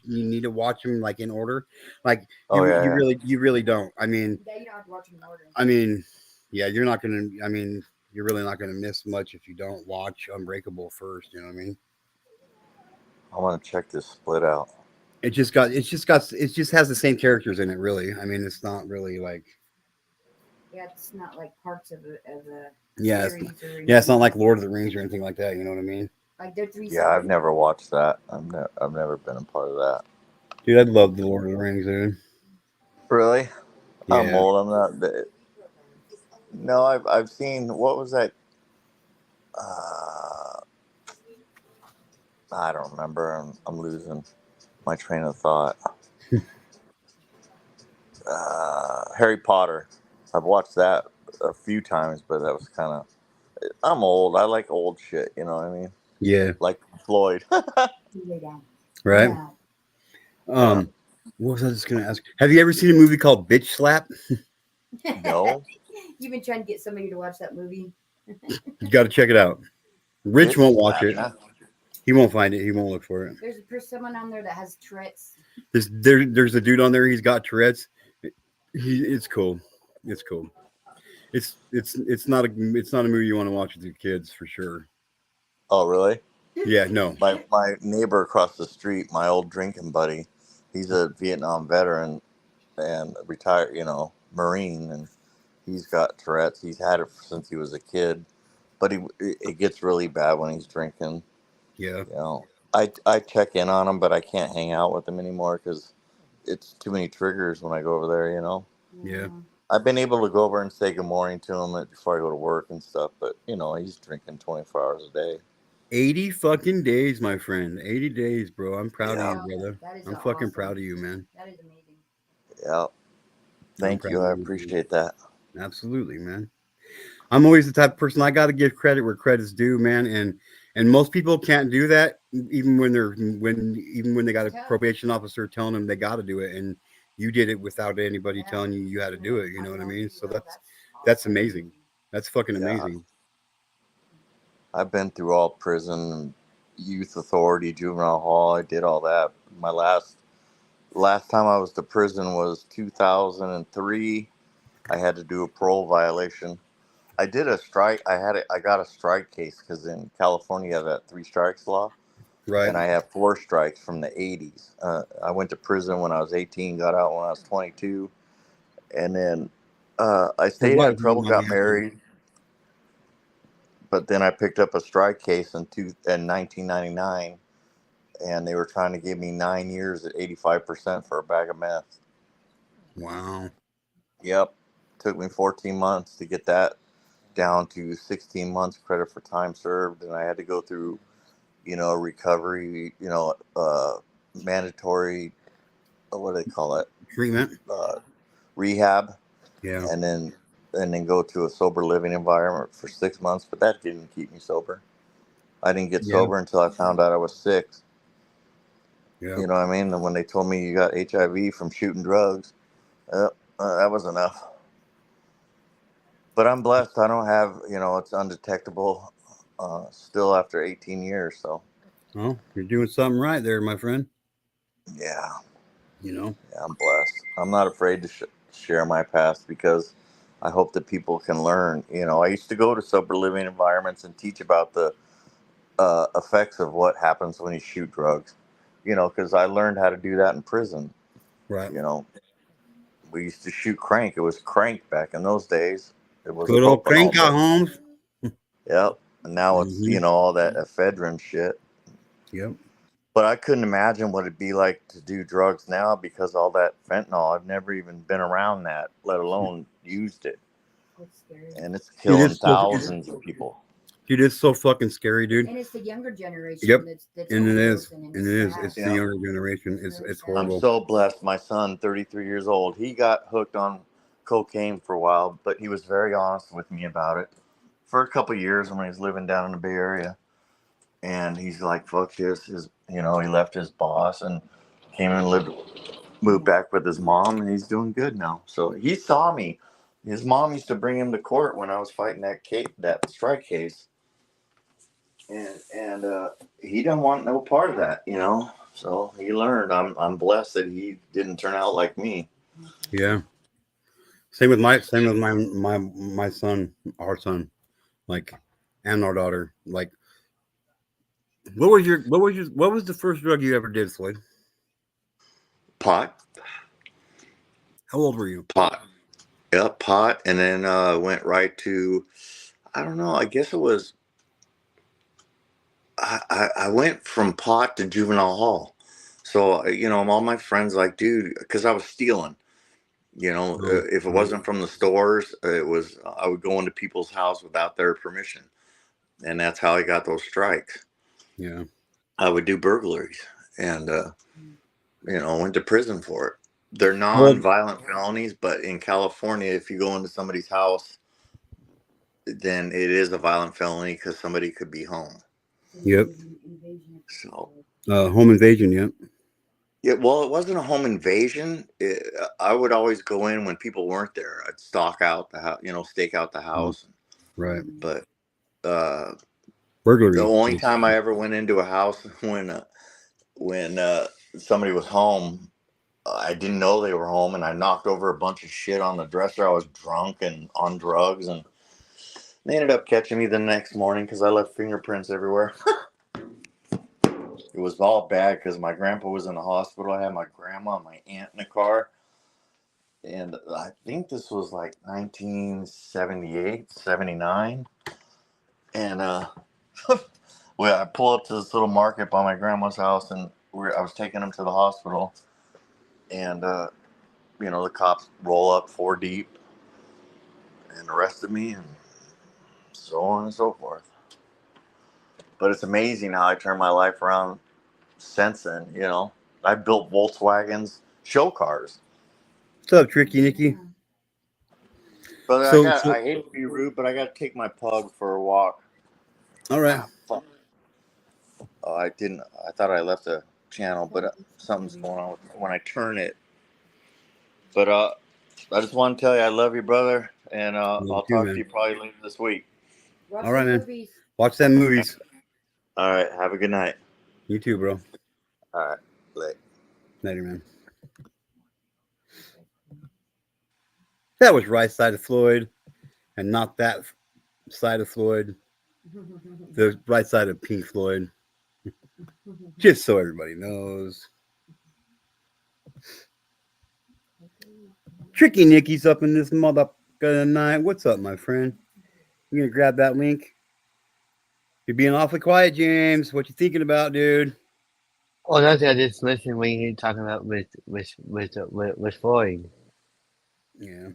need to watch them like in order. Like Oh yeah, yeah. you really don't. I mean, Yeah, you don't have to watch them in order. I mean, yeah. You're not gonna. I mean, you're really not gonna miss much if you don't watch Unbreakable first. You know what I mean? I want to check this Split out. It just has the same characters in it. Really. I mean, it's not really like. Yeah, it's not like parts of a Yeah, series or yeah. It's not anything. like Lord of the Rings or anything like that. You know what I mean? Like they're three Yeah, I've separate. never watched that. I've never been a part of that. Dude, I love the Lord of the Rings, dude. Really? I'm Yeah. old. I'm not. No, I've seen. What was that? Uh, I don't remember. I'm losing my train of thought. Harry Potter. I've watched that a few times, but that was kind of. I'm old. I like old shit. You know what I mean? Yeah. Like Floyd. Lay down. Right. No. uh, What was I just gonna ask? Have you ever seen a movie called Bitch Slap? no, You've been trying to get somebody to watch that movie. You got to check it out. Rich bitch won't watch slap. it. Nah. He won't find it. He won't look for it. There's someone on there that has Tourette's. There's a dude on there. He's got Tourette's. It's cool. It's cool. It's not a movie you want to watch with your kids for sure. Oh, really? Yeah, no. My neighbor across the street, my old drinking buddy, he's a Vietnam veteran and retired, Marine, and he's got Tourette's. He's had it since he was a kid, but it gets really bad when he's drinking. Yeah, You know, I check in on him, but I can't hang out with him anymore because it's too many triggers when I go over there. yeah. Yeah. I've been able to go over and say good morning to him before I go to work and stuff, but he's drinking 24 hours a day. 80 fucking days, my friend. 80 days, bro. I'm proud of Yeah, you, brother. That is I'm fucking awesome. proud of you, man. That is amazing. yeah. I'm Thank proud you. of I you, dude. appreciate that. Absolutely, man. I'm always the type of person I got to give credit where credit's due, man. And most people can't do that, even when they got It's a tough. probation officer telling them they got to do it, and you did it without anybody Yeah. telling you had to do it. You know what I Telling mean? you So will. that's amazing. That's fucking Yeah, amazing. I've been through all prison, youth authority, juvenile hall. I did all that. My last time I was to prison was 2003. I had to do a parole violation. I did a strike. I got a strike case because in California you have that three strikes law, Right. and I have four strikes from the 80s. I went to prison when I was 18, got out when I was 22, and then I For stayed out what? of If you don't trouble, mind me got asking? married, but then I picked up a strike case in 1999, and they were trying to give me 9 years at 85% for a bag of meth. Wow. Yep, took me 14 months to get that down to 16 months credit for time served, and I had to go through recovery, mandatory, what do they call it, Treatment. uh, rehab, Yeah. and then go to a sober living environment for 6 months. But that didn't keep me sober. I didn't get Yeah. sober until I found out I was sick. Yeah. You know what I mean? And when they told me you got HIV from shooting drugs, that was enough. But I'm blessed. I don't have, it's undetectable still after 18 years. So, Well, you're doing something right there, my friend. yeah, You know. yeah, I'm blessed. I'm not afraid to share my past because I hope that people can learn. I used to go to sober living environments and teach about the effects of what happens when you shoot drugs. Because I learned how to do that in prison. Right. You know, we used to shoot crank. It was crank back in those days. It was Good old propanol, Cranka but Holmes. yep. And now it's Hmm. all that ephedrine shit. Yep. But I couldn't imagine what it'd be like to do drugs now because all that fentanyl. I've never even been around that, let alone used it, It's scary. and it's Dude, killing thousands of people. it's so fucking scary, dude. And it's the younger generation Yep. that's And it is. overdosing, and And it's it is. sad. It's the Yeah, younger generation. It's very It's sad. I'm horrible. so blessed. My son, 33 years old, he got hooked on cocaine for a while, but he was very honest with me about it for a couple of years when he was living down in the Bay Area. And he's like, "Fuck this!" He left his boss and came and moved Yeah. back with his mom, and he's doing good now. So he saw me. His mom used to bring him to court when I was fighting that strike case, and he didn't want no part of that. So he learned. I'm blessed that he didn't turn out like me. Yeah. Same with my son, our son, like, and our daughter. Like, what was the first drug you ever did, Floyd? Pot, How old were you? pot, yep, pot, and then went right to, I don't know. I guess it was. I went from pot to juvenile hall. So all my friends like, dude, because I was stealing. Oh, If it right. wasn't from the stores, it was I would go into people's house without their permission, and that's how I got those strikes. Yeah. I would do burglaries, and went to prison for it. They're Well, non-violent felonies, but in California, if you go into somebody's house, then it is a violent felony because somebody could be home. yep. Invasion of So privacy. Home invasion. Yep. yeah, well, it wasn't a home invasion. I would always go in when people weren't there. I'd stalk out the house, stake out the Mm, house, right. but. Uh, The Burglary. only time I ever went into a house when somebody was home, I didn't know they were home, and I knocked over a bunch of shit on the dresser. I was drunk and on drugs, and they ended up catching me the next morning because I left fingerprints everywhere. It was all bad because my grandpa was in the hospital. I had my grandma and my aunt in the car, and I think this was like 1978, 79, and well, I pull up to this little market by my grandma's house, and I was taking them to the hospital, and the cops roll up 4 deep and arrested me, and so on and so forth. But it's amazing how I turned my life around since then. I built Volkswagens, show cars. What's up, Tricky Nicky? But So, I hate to be rude, but I got to take my pug for a walk. all right. Fuck. Oh, I didn't. I thought I left a channel, but something's going on when I turn it. But I just want to tell you I love you, brother, and Love I'll you, talk to man. you probably later this week. All right, man. Watch them movies. All right. Have a good night. You too, bro. All right. Later. Later, man. That was right side of Floyd, and not that side of Floyd. The right side of Pink Floyd. Just so everybody knows. Tricky Nicky's up in this motherfucker tonight. What's up, my friend? You gonna grab that link? You're being awfully quiet, James. What you thinking about, dude? Oh, nothing. I just listened when you talking about with Floyd. Yeah.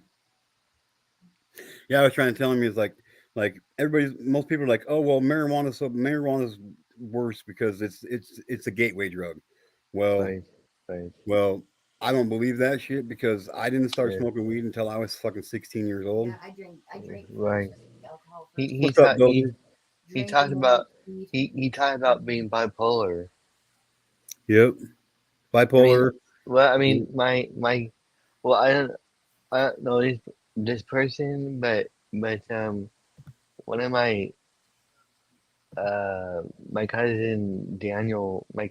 Yeah, I was trying to tell him, he's like most people are like, oh well, marijuana's worse because it's a gateway drug. Well, Right, right, well, I don't believe that shit because I didn't start yeah, smoking weed until I was fucking 16 years old. Yeah, I drank right. alcohol He first. he What's up, ta- Dozer? he Drink and talked then about weed. he talked about being bipolar. Yep, I mean, bipolar. well, I mean, well, I don't know this person, but one of my cousin Daniel's, I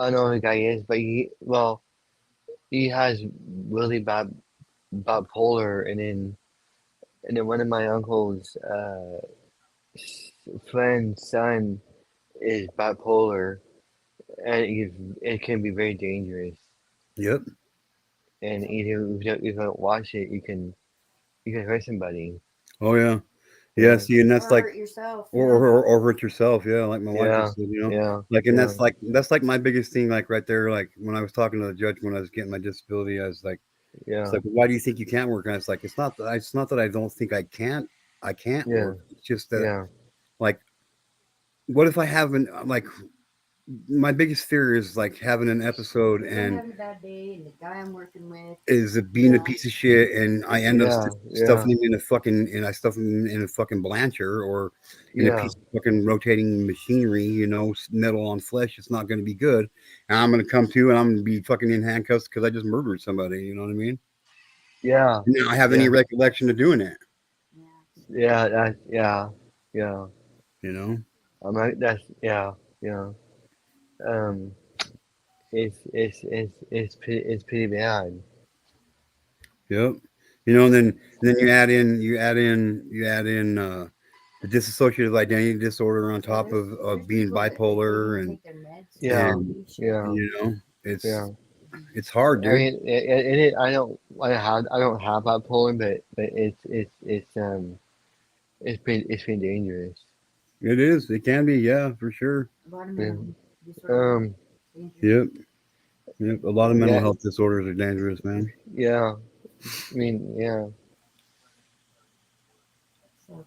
don't know who the guy is, but he has really bad bipolar, and then one of my uncle's friend's son is bipolar, and it can be very dangerous. Yep. And either if you don't watch it, you can hurt somebody. Oh yeah. Yeah. Yeah, See, and that's Or like, hurt yourself. or hurt yourself. Yeah, like my wife yeah, just said, yeah, like, and yeah, that's like my biggest thing. Like right there, like when I was talking to the judge when I was getting my disability, I was like, it's yeah, like, why do you think you can't work? And it's like, it's not that I don't think I can't yeah, work. It's just that, yeah, like, what if I haven't, like, my biggest fear is like having an episode If I'm and having a bad day and the guy I'm working with, is being a yeah, piece of shit, and I end up yeah, stuffing yeah, him in a fucking, and I stuff him in a fucking blancher or in a yeah, piece of fucking rotating machinery, metal on flesh. It's not going to be good, and I'm going to come to, and I'm going to be fucking in handcuffs because I just murdered somebody. You know what I mean? yeah, And I don't have any yeah, recollection of doing it. yeah. yeah, yeah, yeah. You know? I'm like yeah, yeah. Um, it's pretty bad. Yep. And then you add in the dissociative identity disorder on Yeah, top of there's being people that they can't even bipolar, take their meds and Yeah, and believe shit. yeah, you know yeah. it's hard, I dude. mean, I don't have bipolar, but it's been dangerous. It is. It can be. Yeah, for sure. A lot of Yeah. mental disorders Um. are dangerous. Yep. Yep. A lot of mental Yeah. health disorders are dangerous, man. Yeah. I mean, yeah. So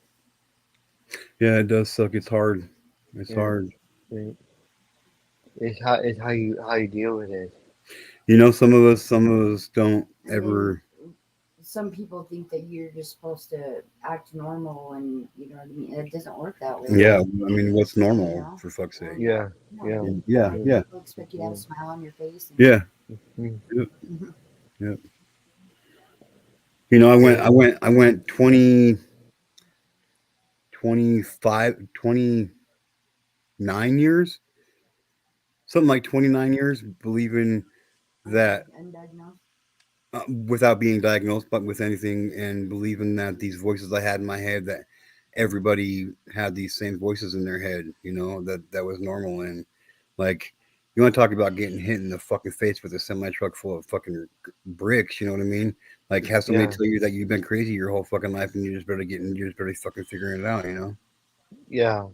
Yeah, it does suck. It's hard. It's Yeah. hard. Right. It's how you deal with it. Some of us don't and then ever. some people think that you're just supposed to act normal, and you know what I mean. It doesn't work that way. Yeah. Yeah. I mean, what's You normal know, for fuck's well, sake? Yeah. no, Yeah. Yeah. Yeah. Yeah. people expect you to have Yeah. a smile on your face, and Yeah. Mm. Yep. Yep. I went Yeah. I went I went 25, 29 years, something like 29 years, believing that Undiagnosed. without being diagnosed, but with anything, and believing that these voices I had in my head, that everybody had these same voices in their head, that was normal. And like, you want to talk about getting hit in the fucking face with a semi truck full of fucking bricks, you know what I mean? Like, have somebody Yeah, tell you that you've been crazy your whole fucking life and you just better fucking figuring it out. yeah,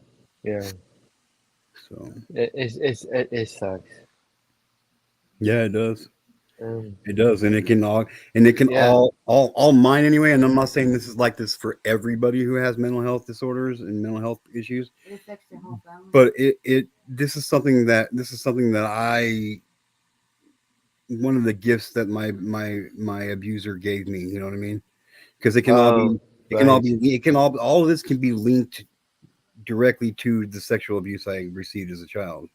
yeah. So It sucks. yeah, it does. Um, It does, and it can yeah. all mine anyway. And I'm not saying this is like this for everybody who has mental health disorders and mental health issues, It affects their whole family. but this is something that I one of the gifts that my abuser gave me. You know what I mean? Because Oh, right. all of this can be linked directly to the sexual abuse I received as a child.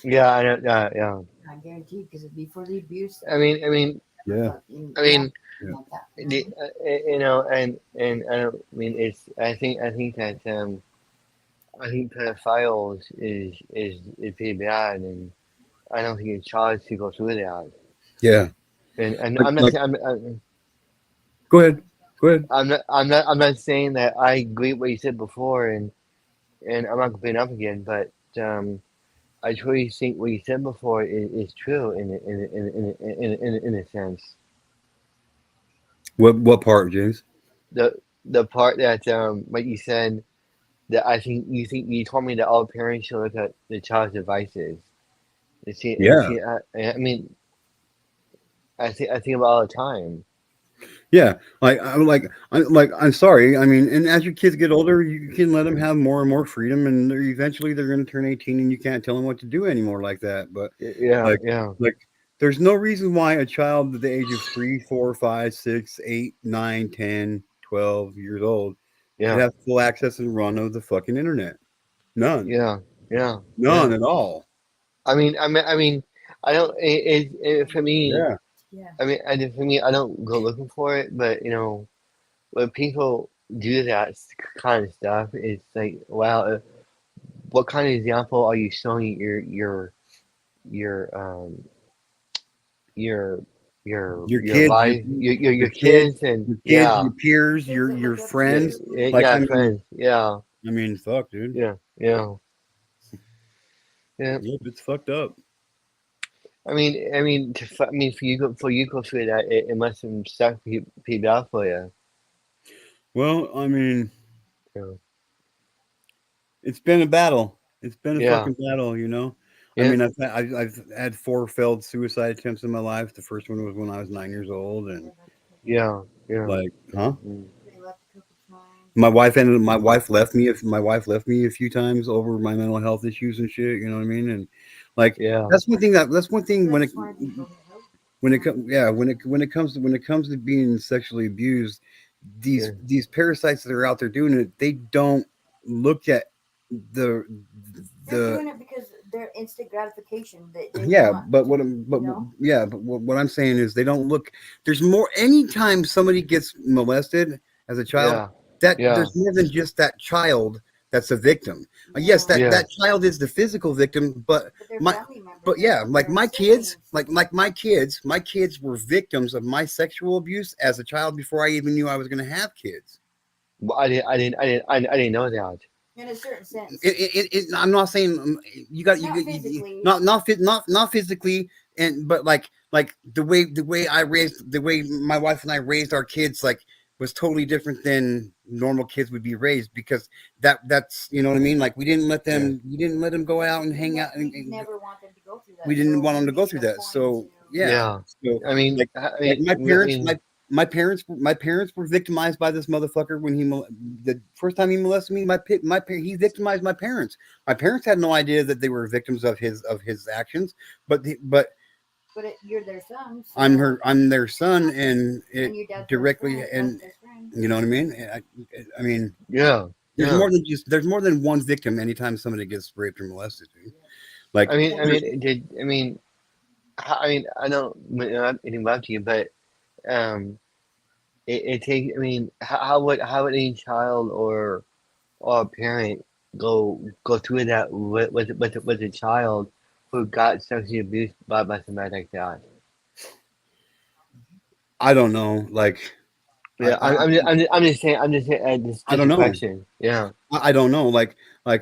Yeah, I know. Yeah, yeah. I guarantee, because before the abuse, I mean, Yeah, fucking I yeah, mean, yeah, like that. and I don't mean it's. I think that I think pedophiles is pretty bad, and I don't think it's child to go through that. yeah. And Like, I'm not like, saying go ahead, go ahead. I'm not saying that I agree with what you said before, and I'm not gonna bring it up again, but I truly think what you said before is true in a sense. What part, James? The the part that what you said that I think you told me that all parents should look at the child's devices. You see, and Yeah. see, I mean, I think about it all the time. Yeah, I'm sorry. I mean, and as your kids get older, you can let them have more and more freedom, and eventually they're going to turn 18, and you can't tell them what to do anymore like that. But Yeah, like, yeah, like, there's no reason why a child at the age of 3, 4, 5, 6, 8, 9, 10, 12 years old should yeah, have full access and run of the fucking internet. None, yeah, yeah, none yeah. at all. I mean, I don't. For me, Yeah, Yeah, for me, I don't go looking for it. But when people do that kind of stuff, it's like, wow, what kind of example are you showing your your your your kids, life, your your kids, kids, and your kids, yeah, your peers, kids that your look up to yeah, friends. you. Like, yeah, friends, yeah, I mean, fuck, dude. yeah, yeah, yeah. Yep, it's fucked up. I mean, for you go through that, it must have sucked pretty bad for you. Well, I mean, Yeah, it's been a battle. It's been a yeah, fucking battle. I yeah, mean, I've had 4 failed suicide attempts in my life. The first one was when I was 9 years old, and They left a couple yeah, times. yeah. like, huh? Mm. They left a couple times. My wife left me a few times over my mental health issues and shit. You know what I mean? And like, Yeah, that's one thing But I when it just wanted people to help. when it comes yeah when it comes to being sexually abused, yeah, these parasites that are out there doing it, they don't look at the They're the doing it because they're instant gratification. They yeah, want but to, what I'm saying is they don't look. There's more. Anytime somebody gets molested as a child, yeah, that yeah, there's more than just that child that's a victim. Yes, yeah. that yeah. that child is the physical victim, but But they're my family members. but yeah, like They're my kids, siblings. my kids were victims of my sexual abuse as a child before I even knew I was going to have kids. Well, I didn't know that. In a certain sense. I'm not saying you got Not you physically. not physically, and but like the way the way my wife and I raised our kids, like, was totally different than normal kids would be raised, because that's, you know what I mean. Like, Yeah, we didn't let them go out and hang out, We and never want them to go through we that. didn't So want we them to go made it through a that. point So to. yeah, yeah. so I mean, like I like mean, my I parents mean, my parents were victimized by this motherfucker when the first time he molested me. He victimized my parents. My parents had no idea that they were victims of his actions, but But you're their son, so. I'm their son, and it And your dad's directly, dad's and best friend. you know what I mean. I mean, yeah, yeah. there's more than one victim anytime somebody gets raped or molested, dude. Like, there's I don't not interrupt you, but um, it takes. I mean, how would any child or or a parent go through that with a child who got sexually abused by somebody like that. I don't know. Like, I, Yeah, I, I'm just saying, this I just don't a know. question. Yeah, I don't know. Like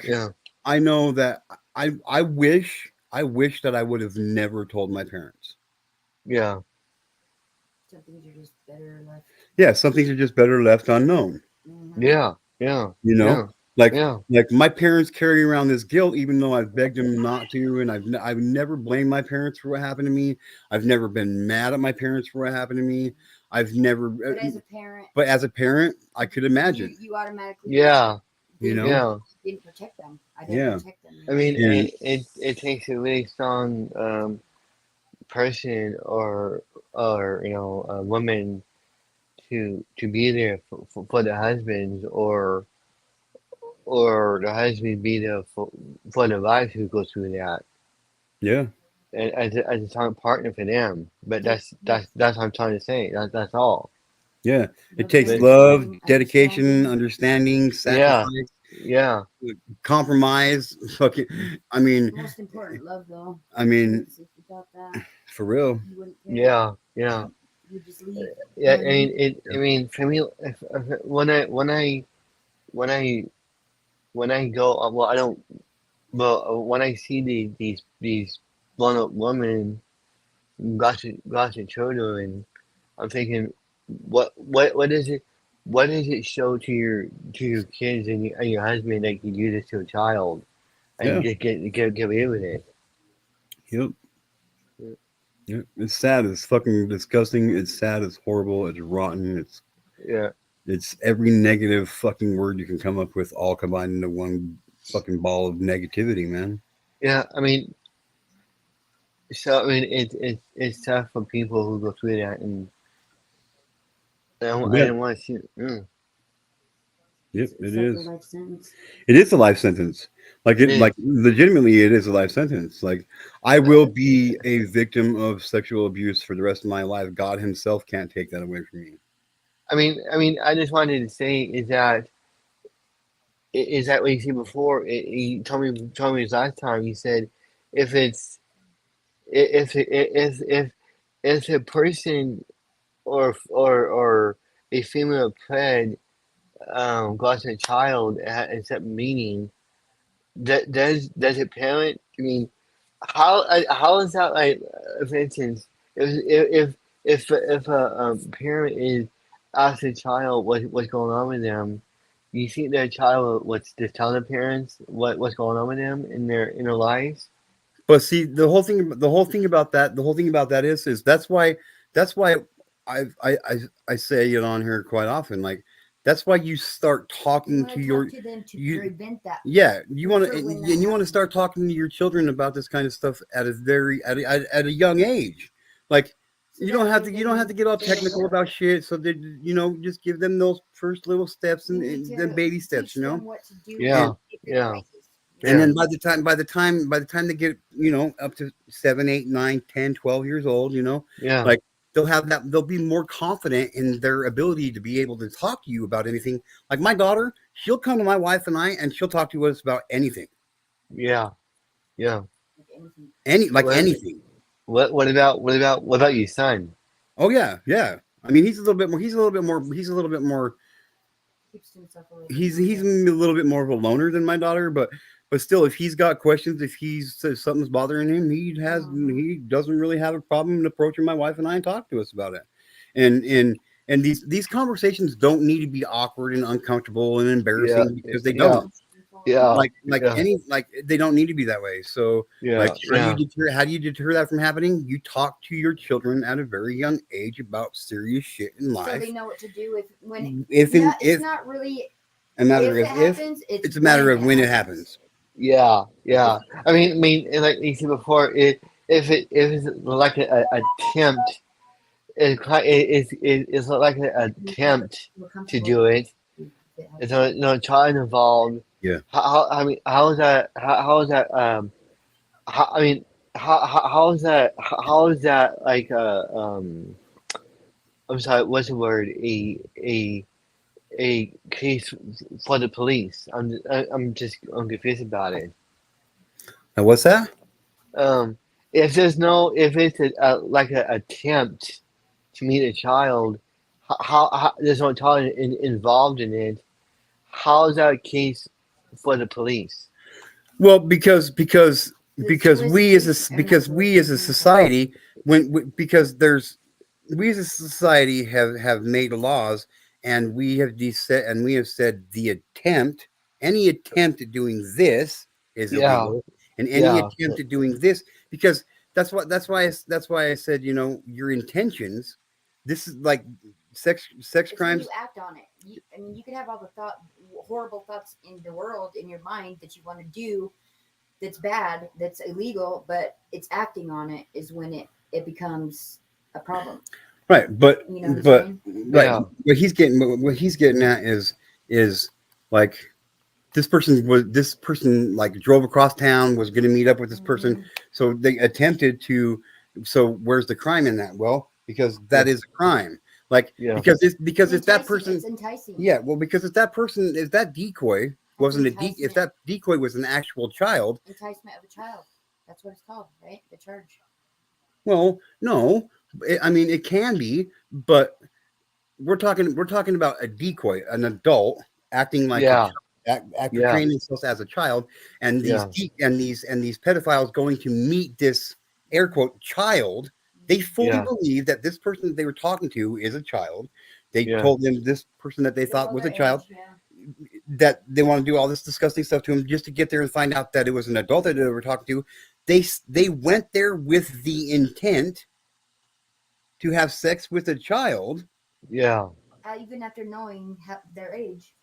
yeah, I know that I wish that I would have never told my parents. yeah, Some things are just better left. Yeah, some things are just better left unknown. Mm-hmm. yeah, yeah, You know, yeah, like yeah, like my parents carry around this guilt, even though I've begged them not to, and I've never blamed my parents for what happened to me. I've never been mad at my parents for what happened to me. I've never, But as a parent, but as a parent, I could imagine. you automatically yeah, You didn't know, yeah. didn't protect them. I didn't yeah, protect them. I mean, and it takes a really strong person or a woman to be there for the husbands or the husband be there for the wife who goes through that yeah, and as a strong partner for them. But They, that's what I'm trying to say. That's all. yeah. It love and takes But love, dedication, understanding. understanding, yeah, sacrifice, yeah, compromise. Fucking, I mean, Most important, love though. I mean, Because if without that, for real. you wouldn't care. yeah, yeah. You just leave. Yeah, I And mean it. I mean, for me, if when I when I go, well, I don't. But when I see these blown up women gossip children, I'm thinking, what is it? What does it show to your kids and your husband that you do this to a child and Yeah. get away with it? Yep. Yep. It's sad. It's fucking disgusting. It's sad. It's horrible. It's rotten. Yeah, It's every negative fucking word you can come up with, all combined into one fucking ball of negativity, man. yeah. I mean, so I mean, it's tough for people who go through that, and I Yeah. didn't want to see. Yep. It it's like a is. life sentence. It is a life sentence. Like It it. is. Like legitimately, it is a life sentence. Like I will be a victim of sexual abuse for the rest of my life. God Himself can't take that away from me. I just wanted to say is that what you said before? He told me this last time. He said if it's if a person or a female pred got a child and set meaning that does a parent? I mean, how is that like? For instance, if a parent is ask a child what's going on with them, you think that child what's to tell the parents what's going on with them in their lives? But see, the whole thing about that is that's why I say it on here quite often. Like that's why you start You talking want to to talk your to them to you prevent that yeah you want to for when that and you want to happens. start talking to your children about this kind of stuff at a very at a young age. Like So that way you don't have to get all they're technical aware. about shit. So that just give them those first little steps You need and then to baby steps. teach them what to do And Yeah, if it yeah, arises. You and yeah, then know? by the time they get up to 7, 8, 9, 10, 12 years old, yeah, like they'll be more confident in their ability to be able to talk to you about anything. Like my daughter, she'll come to my wife and I, and she'll talk to us about anything, yeah, yeah. Like anything What anything. what about your son? Oh yeah, yeah. I mean, he's a little bit more keeps himself a little bit he's more he's a aware. little bit more of a loner than my daughter, but still, if he's got questions, if he's says something's bothering him, Uh-huh. he doesn't really have a problem in approaching my wife and I and talk to us about it. And these conversations don't need to be awkward and uncomfortable and Yeah, embarrassing because they yeah, don't. yeah, yeah, Like they don't need to be that way. So like yeah, yeah, how do you deter that from happening? You talk to your children at a very young age about serious shit in So life. they know what to do with when it's If not really a matter if it of if happens, it's it's a matter when of it when it happens. happens. yeah, If yeah. I mean, and like you said before, if it's like a attempt, it's not like an attempt we're to comfortable, do it. if it It's happens. a child involved. Yeah. I mean, how is that? How is that? I mean, how is that? How is that like I'm sorry. What's the word? a case for the police. I'm confused about it. Now, what's that? Um, if there's no, if it's like an attempt to meet a child, how there's no child involved in it, how is that a case for the police? Well, because we as Soliciting. a because we as a society because there's we as a society have made laws, and we have said the attempt any attempt at doing this is Yeah, illegal, and any yeah, attempt at doing this, because that's why I said, your intentions. This is like sex It's when crimes. you act on it. I mean, you could have all the horrible thoughts in the world in your mind that you want to do, that's bad, that's illegal, but it's acting on it is when it becomes a problem. Right, You know what I'm but saying? right, yeah, what he's getting at is like this person like drove across town, was going to meet up with this person, Mm-hmm. so they attempted to. So where's the crime in that? Well, because yeah, that is a crime. Like, yeah, because if that Enticing. person, It's enticing. yeah, well, because if that decoy That's wasn't if enticement. that decoy was an actual child, Enticement of a child. That's what it's called, right? The charge. well, no, I mean it can be, but we're talking about a decoy, an adult acting like a yeah, child, yeah, portraying themselves as a child, and yeah, these pedophiles going to meet this air quote child. They fully yeah, believe that this person that they were talking to is a child. They yeah, told them this person that they They thought know was a their child, age. Yeah. that they want to do all this disgusting stuff to him, just to get there and find out that it was an adult that they were talking to. They went there with the intent to have sex with a child. yeah, Even after knowing their age,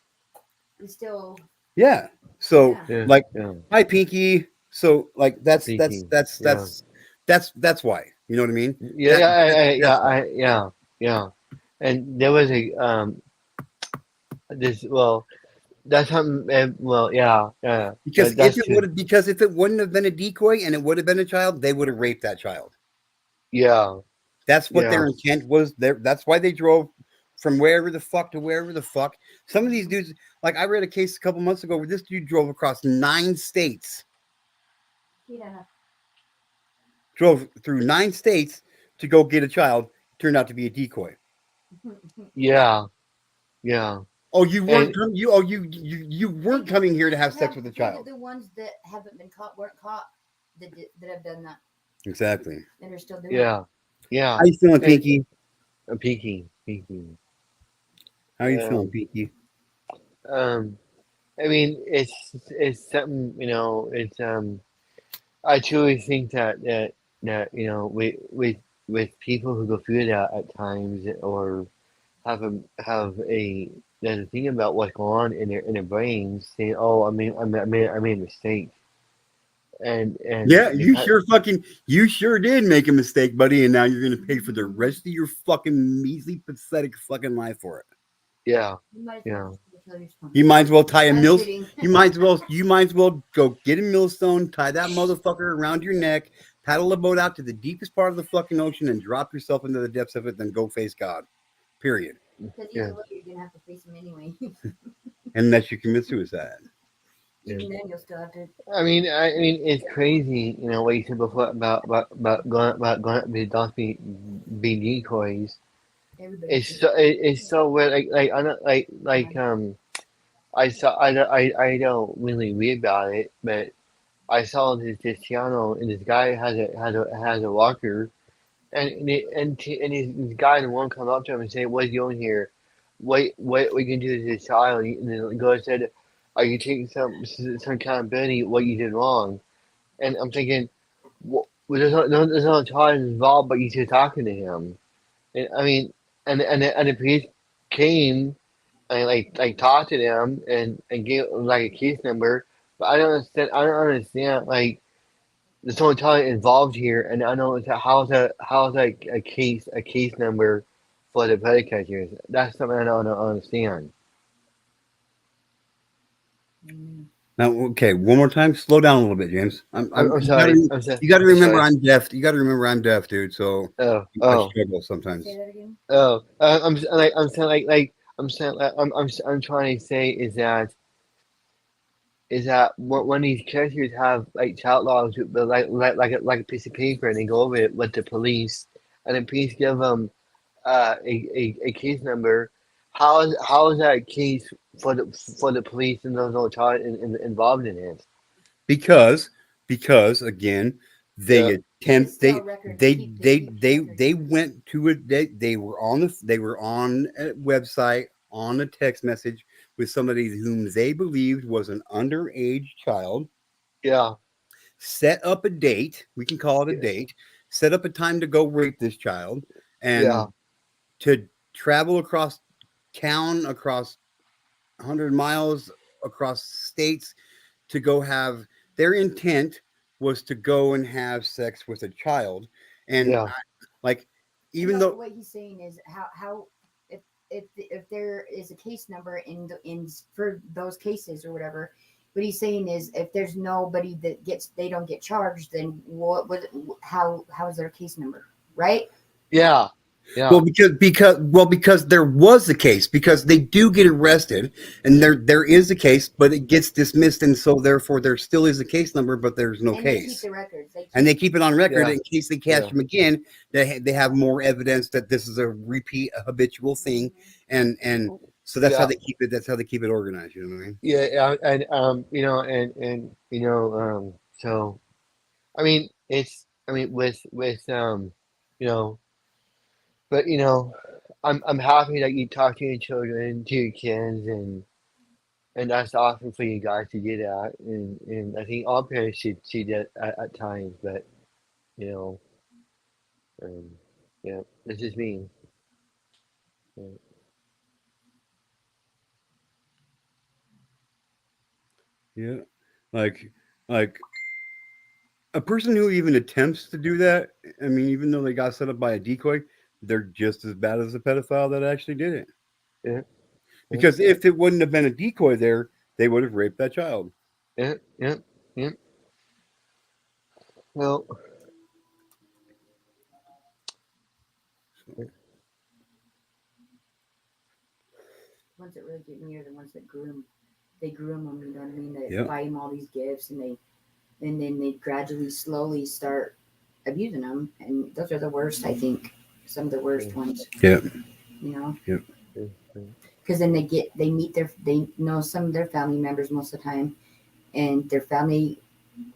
we still. Yeah. So Yeah. yeah, like, yeah, hi Pinky. So like speaking, yeah, that's why. You know what I mean? yeah, yeah, That's why. yeah, yeah. And there was a this well, that's something. Well, yeah, yeah, that's true. Because if it wouldn't have been a decoy and it would have been a child, they would have raped that child. Yeah, That's what yeah, their intent was. That's why they drove from wherever the fuck to wherever the fuck. Some of these dudes, like I read a case a couple months ago where this dude drove across 9 states, Yeah. drove through 9 states to go get a child. Turned out to be a decoy. yeah, yeah. Oh, you weren't And com- you. Oh, you weren't coming here to have sex with a Think of child. the ones that haven't been caught, weren't caught, that have done that, Exactly. and are still doing it. yeah, yeah. How you feeling, And Pinky? peaking. How you feeling, Um, Pinky? um. I mean, it's something, It's I truly think that with people who go through that at times, or have a there's a thing about what's going on in their brains, saying, "Oh, I made a mistake," and Yeah, because you sure did make a mistake, buddy, and now you're gonna pay for the rest of your fucking measly, pathetic fucking life for it. yeah, You might as well yeah, just go tell your story. You might as well tie a I'm mill. kidding. You might as well go get a millstone, tie that motherfucker around your neck, paddle a boat out to the deepest part of the fucking ocean, and drop yourself into the depths of it. Then go face God. Period. Because yeah, either way, you're gonna have to face him anyway. Unless you commit suicide. yeah. Even then, you'll still have to. I mean, it's crazy, what you said before about going up with dogs being decoys. Everybody It's should. it's so weird. Like I don't I saw I don't really read about it, but I saw this channel, and this guy has a walker, and this guy in one come up to him and say, "What are you doing here? What we can do to this child?" And then the guy said, "Are you taking some accountability what you did wrong?" And I'm thinking, well, there's no child involved, but you two talking to him. And I mean, and the police came and like talked to them and gave like a case number. But I don't understand like there's no child involved here, and I know how's that a case number for the predicators. That's something I don't understand. Mm. Now, okay, one more time. Slow down a little bit, James. I'm sorry. I'm sorry. You got to I'm remember sorry. I'm deaf. You got to remember I'm deaf, dude. So Oh, I oh, struggle sometimes. Say that again. oh. I'm saying like I'm saying I'm trying to say is that when these characters have like chat logs with like a piece of paper and they go over it with the police and the police give them a case number. How is that case for the police and those no child involved in it? because again Yeah, they It's attempt still a record. They keep records. they went to it they were on they were on a website on a text message with somebody whom they believed was an underage child, yeah, set up a date, we can call it a yeah, date, set up a time to go rape this child, yeah, and to travel across town, across 100 miles, across states, to go have their intent was to go and have sex with a child. And yeah, like, And even no, though, what he's saying is how if there is a case number in for those cases or whatever, what he's saying is if there's nobody that gets they don't get charged, then what how is their case number, right? yeah, well, yeah, because there was a case, because they do get arrested, and there is a case, but it gets dismissed, and so therefore there still is a case number, but there's no And they keep case, the records. They and keep. they keep it on record yeah, in case they catch yeah, them again. They have more evidence that this is a repeat, a habitual thing, and so that's how yeah, they keep it. That's how they keep it organized. You know what I mean? yeah, yeah, and so I mean it's I mean with you know but I'm happy that you talk to your children, to your kids, and that's awesome for you guys to do that. And I think all parents should see that at times. But you know, um, yeah, this is me. Yeah, Yeah, like like a person who even attempts to do that. I mean, even though they got set up by a decoy, they're just as bad as the pedophile that actually did it. yeah, yeah, Because if it wouldn't have been a decoy there, they would have raped that child. yeah, yeah, yeah. Well, So, Ones that really get me are the ones that groom. They groom them. You know what I mean? They yeah, buy them all these gifts, and then they gradually, slowly start abusing them. And those are the worst. I think some of the yeah, worst ones. yeah, You know, yeah, yeah, yeah, because then they meet they know some of their family members most of the time, and their family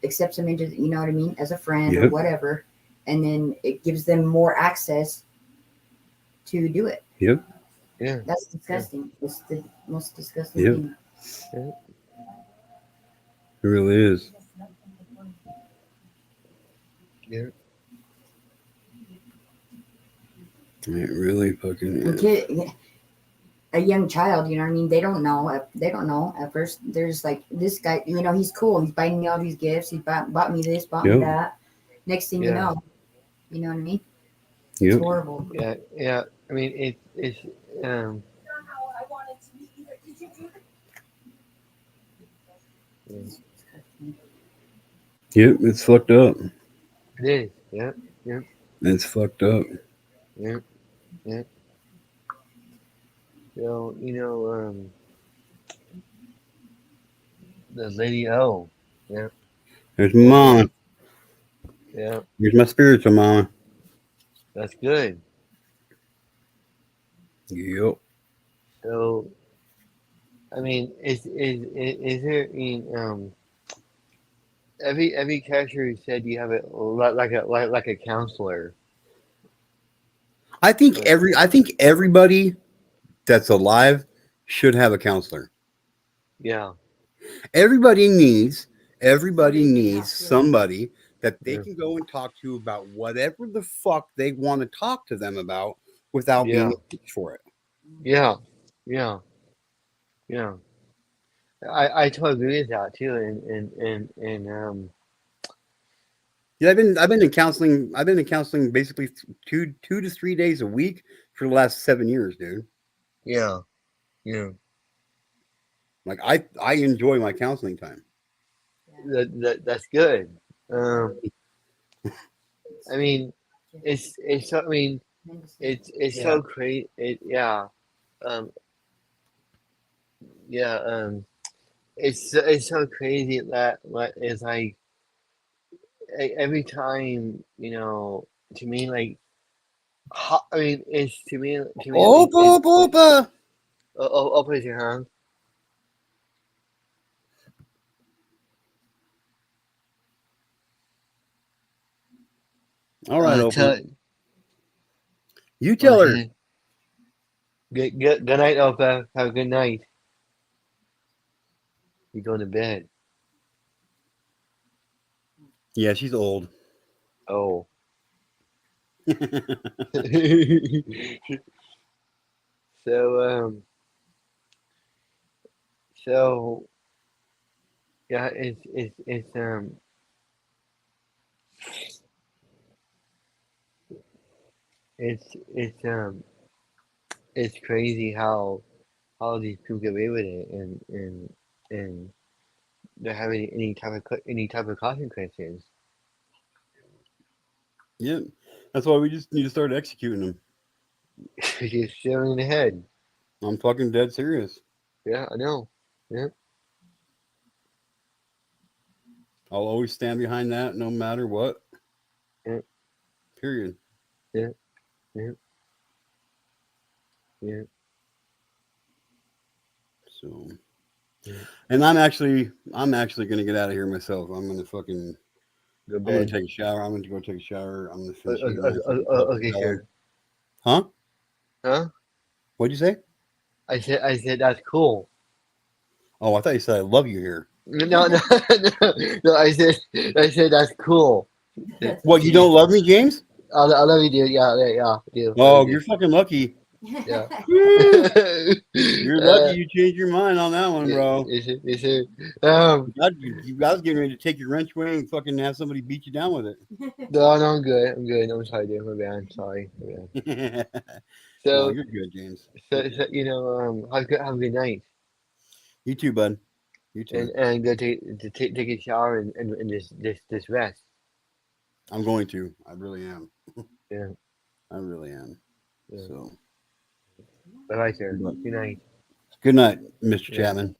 accepts them into you know what I mean as a friend or yeah, whatever, and then it gives them more access to do it. yeah, yeah, That's yeah, disgusting. It's the most disgusting yeah. thing. yeah, It really is. yeah, It really fucking And is. kid, a young child, you know what I mean? They don't know. They don't know at first. They're just like this guy. You know, he's cool. He's buying me all these gifts. He bought me this, bought me Yep, that. Next thing yeah, you know what I mean? It's yep, horrible. yeah, yeah. I mean, it's um, yeah, yep. It's fucked up. it is. Yeah, yeah, It's fucked up. yeah, yeah. So the lady O. Yeah, There's my yeah, mama. yeah. Here's my spiritual mama. That's good. Yep. So, I mean, is there? I mean, every character you said you have a like a counselor. Like, I think everybody that's alive should have a counselor. yeah, Everybody needs everybody Somebody to needs talk to. somebody that they yeah, can go and talk to about whatever the fuck they want to talk to them about without being yeah, a bitch for it. Mhm. yeah, yeah, yeah. I totally agree with that too. And Yeah, I've been in counseling basically 2 to 3 days a week for the last 7 years, dude. yeah, yeah. Like I enjoy my counseling time. Yeah, That's good. Um, I it's mean, just it's so. I mean, tremendously. it's Yeah. so great. It yeah. Um, yeah. It's so crazy that it's like every time to me like I mean it's to me Opa, opa, opa. open your hand. All right, Opa. Tell You tell her. okay. Good night, Opa. Have a good night. You going to bed? Yeah, she's old. Oh. So so yeah, it's it's crazy how these people get away with it, and they're having any type of consequences. Yeah, that's why we just need to start executing them. Just shit in the head. I'm fucking dead serious. Yeah, I know. Yeah, I'll always stand behind that no matter what. yeah, Period. yeah, yeah, yeah, So, yeah. and I'm actually gonna get out of here myself. Go I'm gonna bed. take a shower. I'm gonna go take a shower. I'm gonna finish eating my fucking taco Okay, salad. sure. Huh? Huh? What'd you say? I said that's cool. Oh, I thought you said I love you here. No, no, no, no. I said that's cool. That's What, you funny. don't love me, James? I love you, dude. Yeah, yeah, yeah, dude. Love you, Oh, you're dude. fucking lucky. Yeah. Woo! You're lucky uh, you changed your mind on that one, bro. you should. Um, You guys getting ready to take your wrench away and fucking have somebody beat you down with no, no, I'm good. I'm good. I'm sorry, dude. My bad. I'm sorry. My bad. it. No, So, you're good, James. You're so, good. have a good night, You too, bud. You too. and go take a shower and just rest. I'm going to. I really am. Yeah, I really am. yeah. So, Bye, bye, sir. but Good night. good night, Mr. Yeah. Chapman.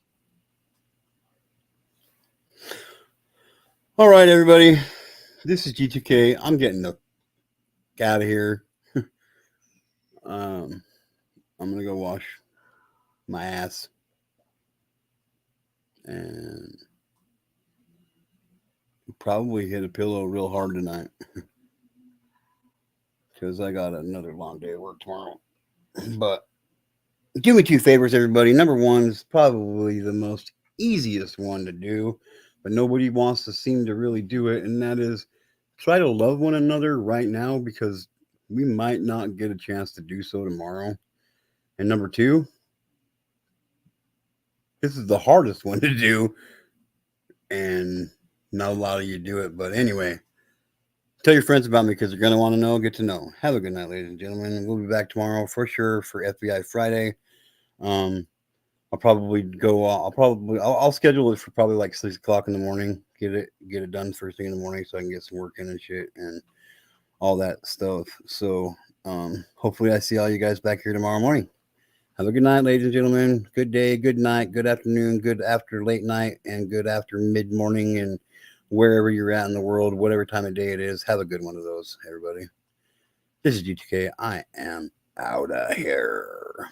All right, everybody. This is G2K. I'm getting the out of here. Um, I'm gonna go wash my ass and probably hit a pillow real hard tonight because I got another long day of work tomorrow. But do me two favors, everybody. Number one is probably the most easiest one to do, but nobody wants to seem to really do it, and that is try to love one another right now because we might not get a chance to do so tomorrow. And number two, this is the hardest one to do, and not a lot of you do it. But anyway, tell your friends about me because they're going to want to know, get to know. Have a good night, ladies and gentlemen. We'll be back tomorrow for sure for FBI Friday. Um, I'll probably go. I'll schedule it for probably like 6 o'clock in the morning. Get it done first thing in the morning so I can get some work in and shit and all that stuff. So hopefully I see all you guys back here tomorrow morning. Have a good night, ladies and gentlemen. Good day, good night, good afternoon, good after late night, and good after mid morning, and wherever you're at in the world, whatever time of day it is. Have a good one of those, everybody. This is GTK. I am out of here.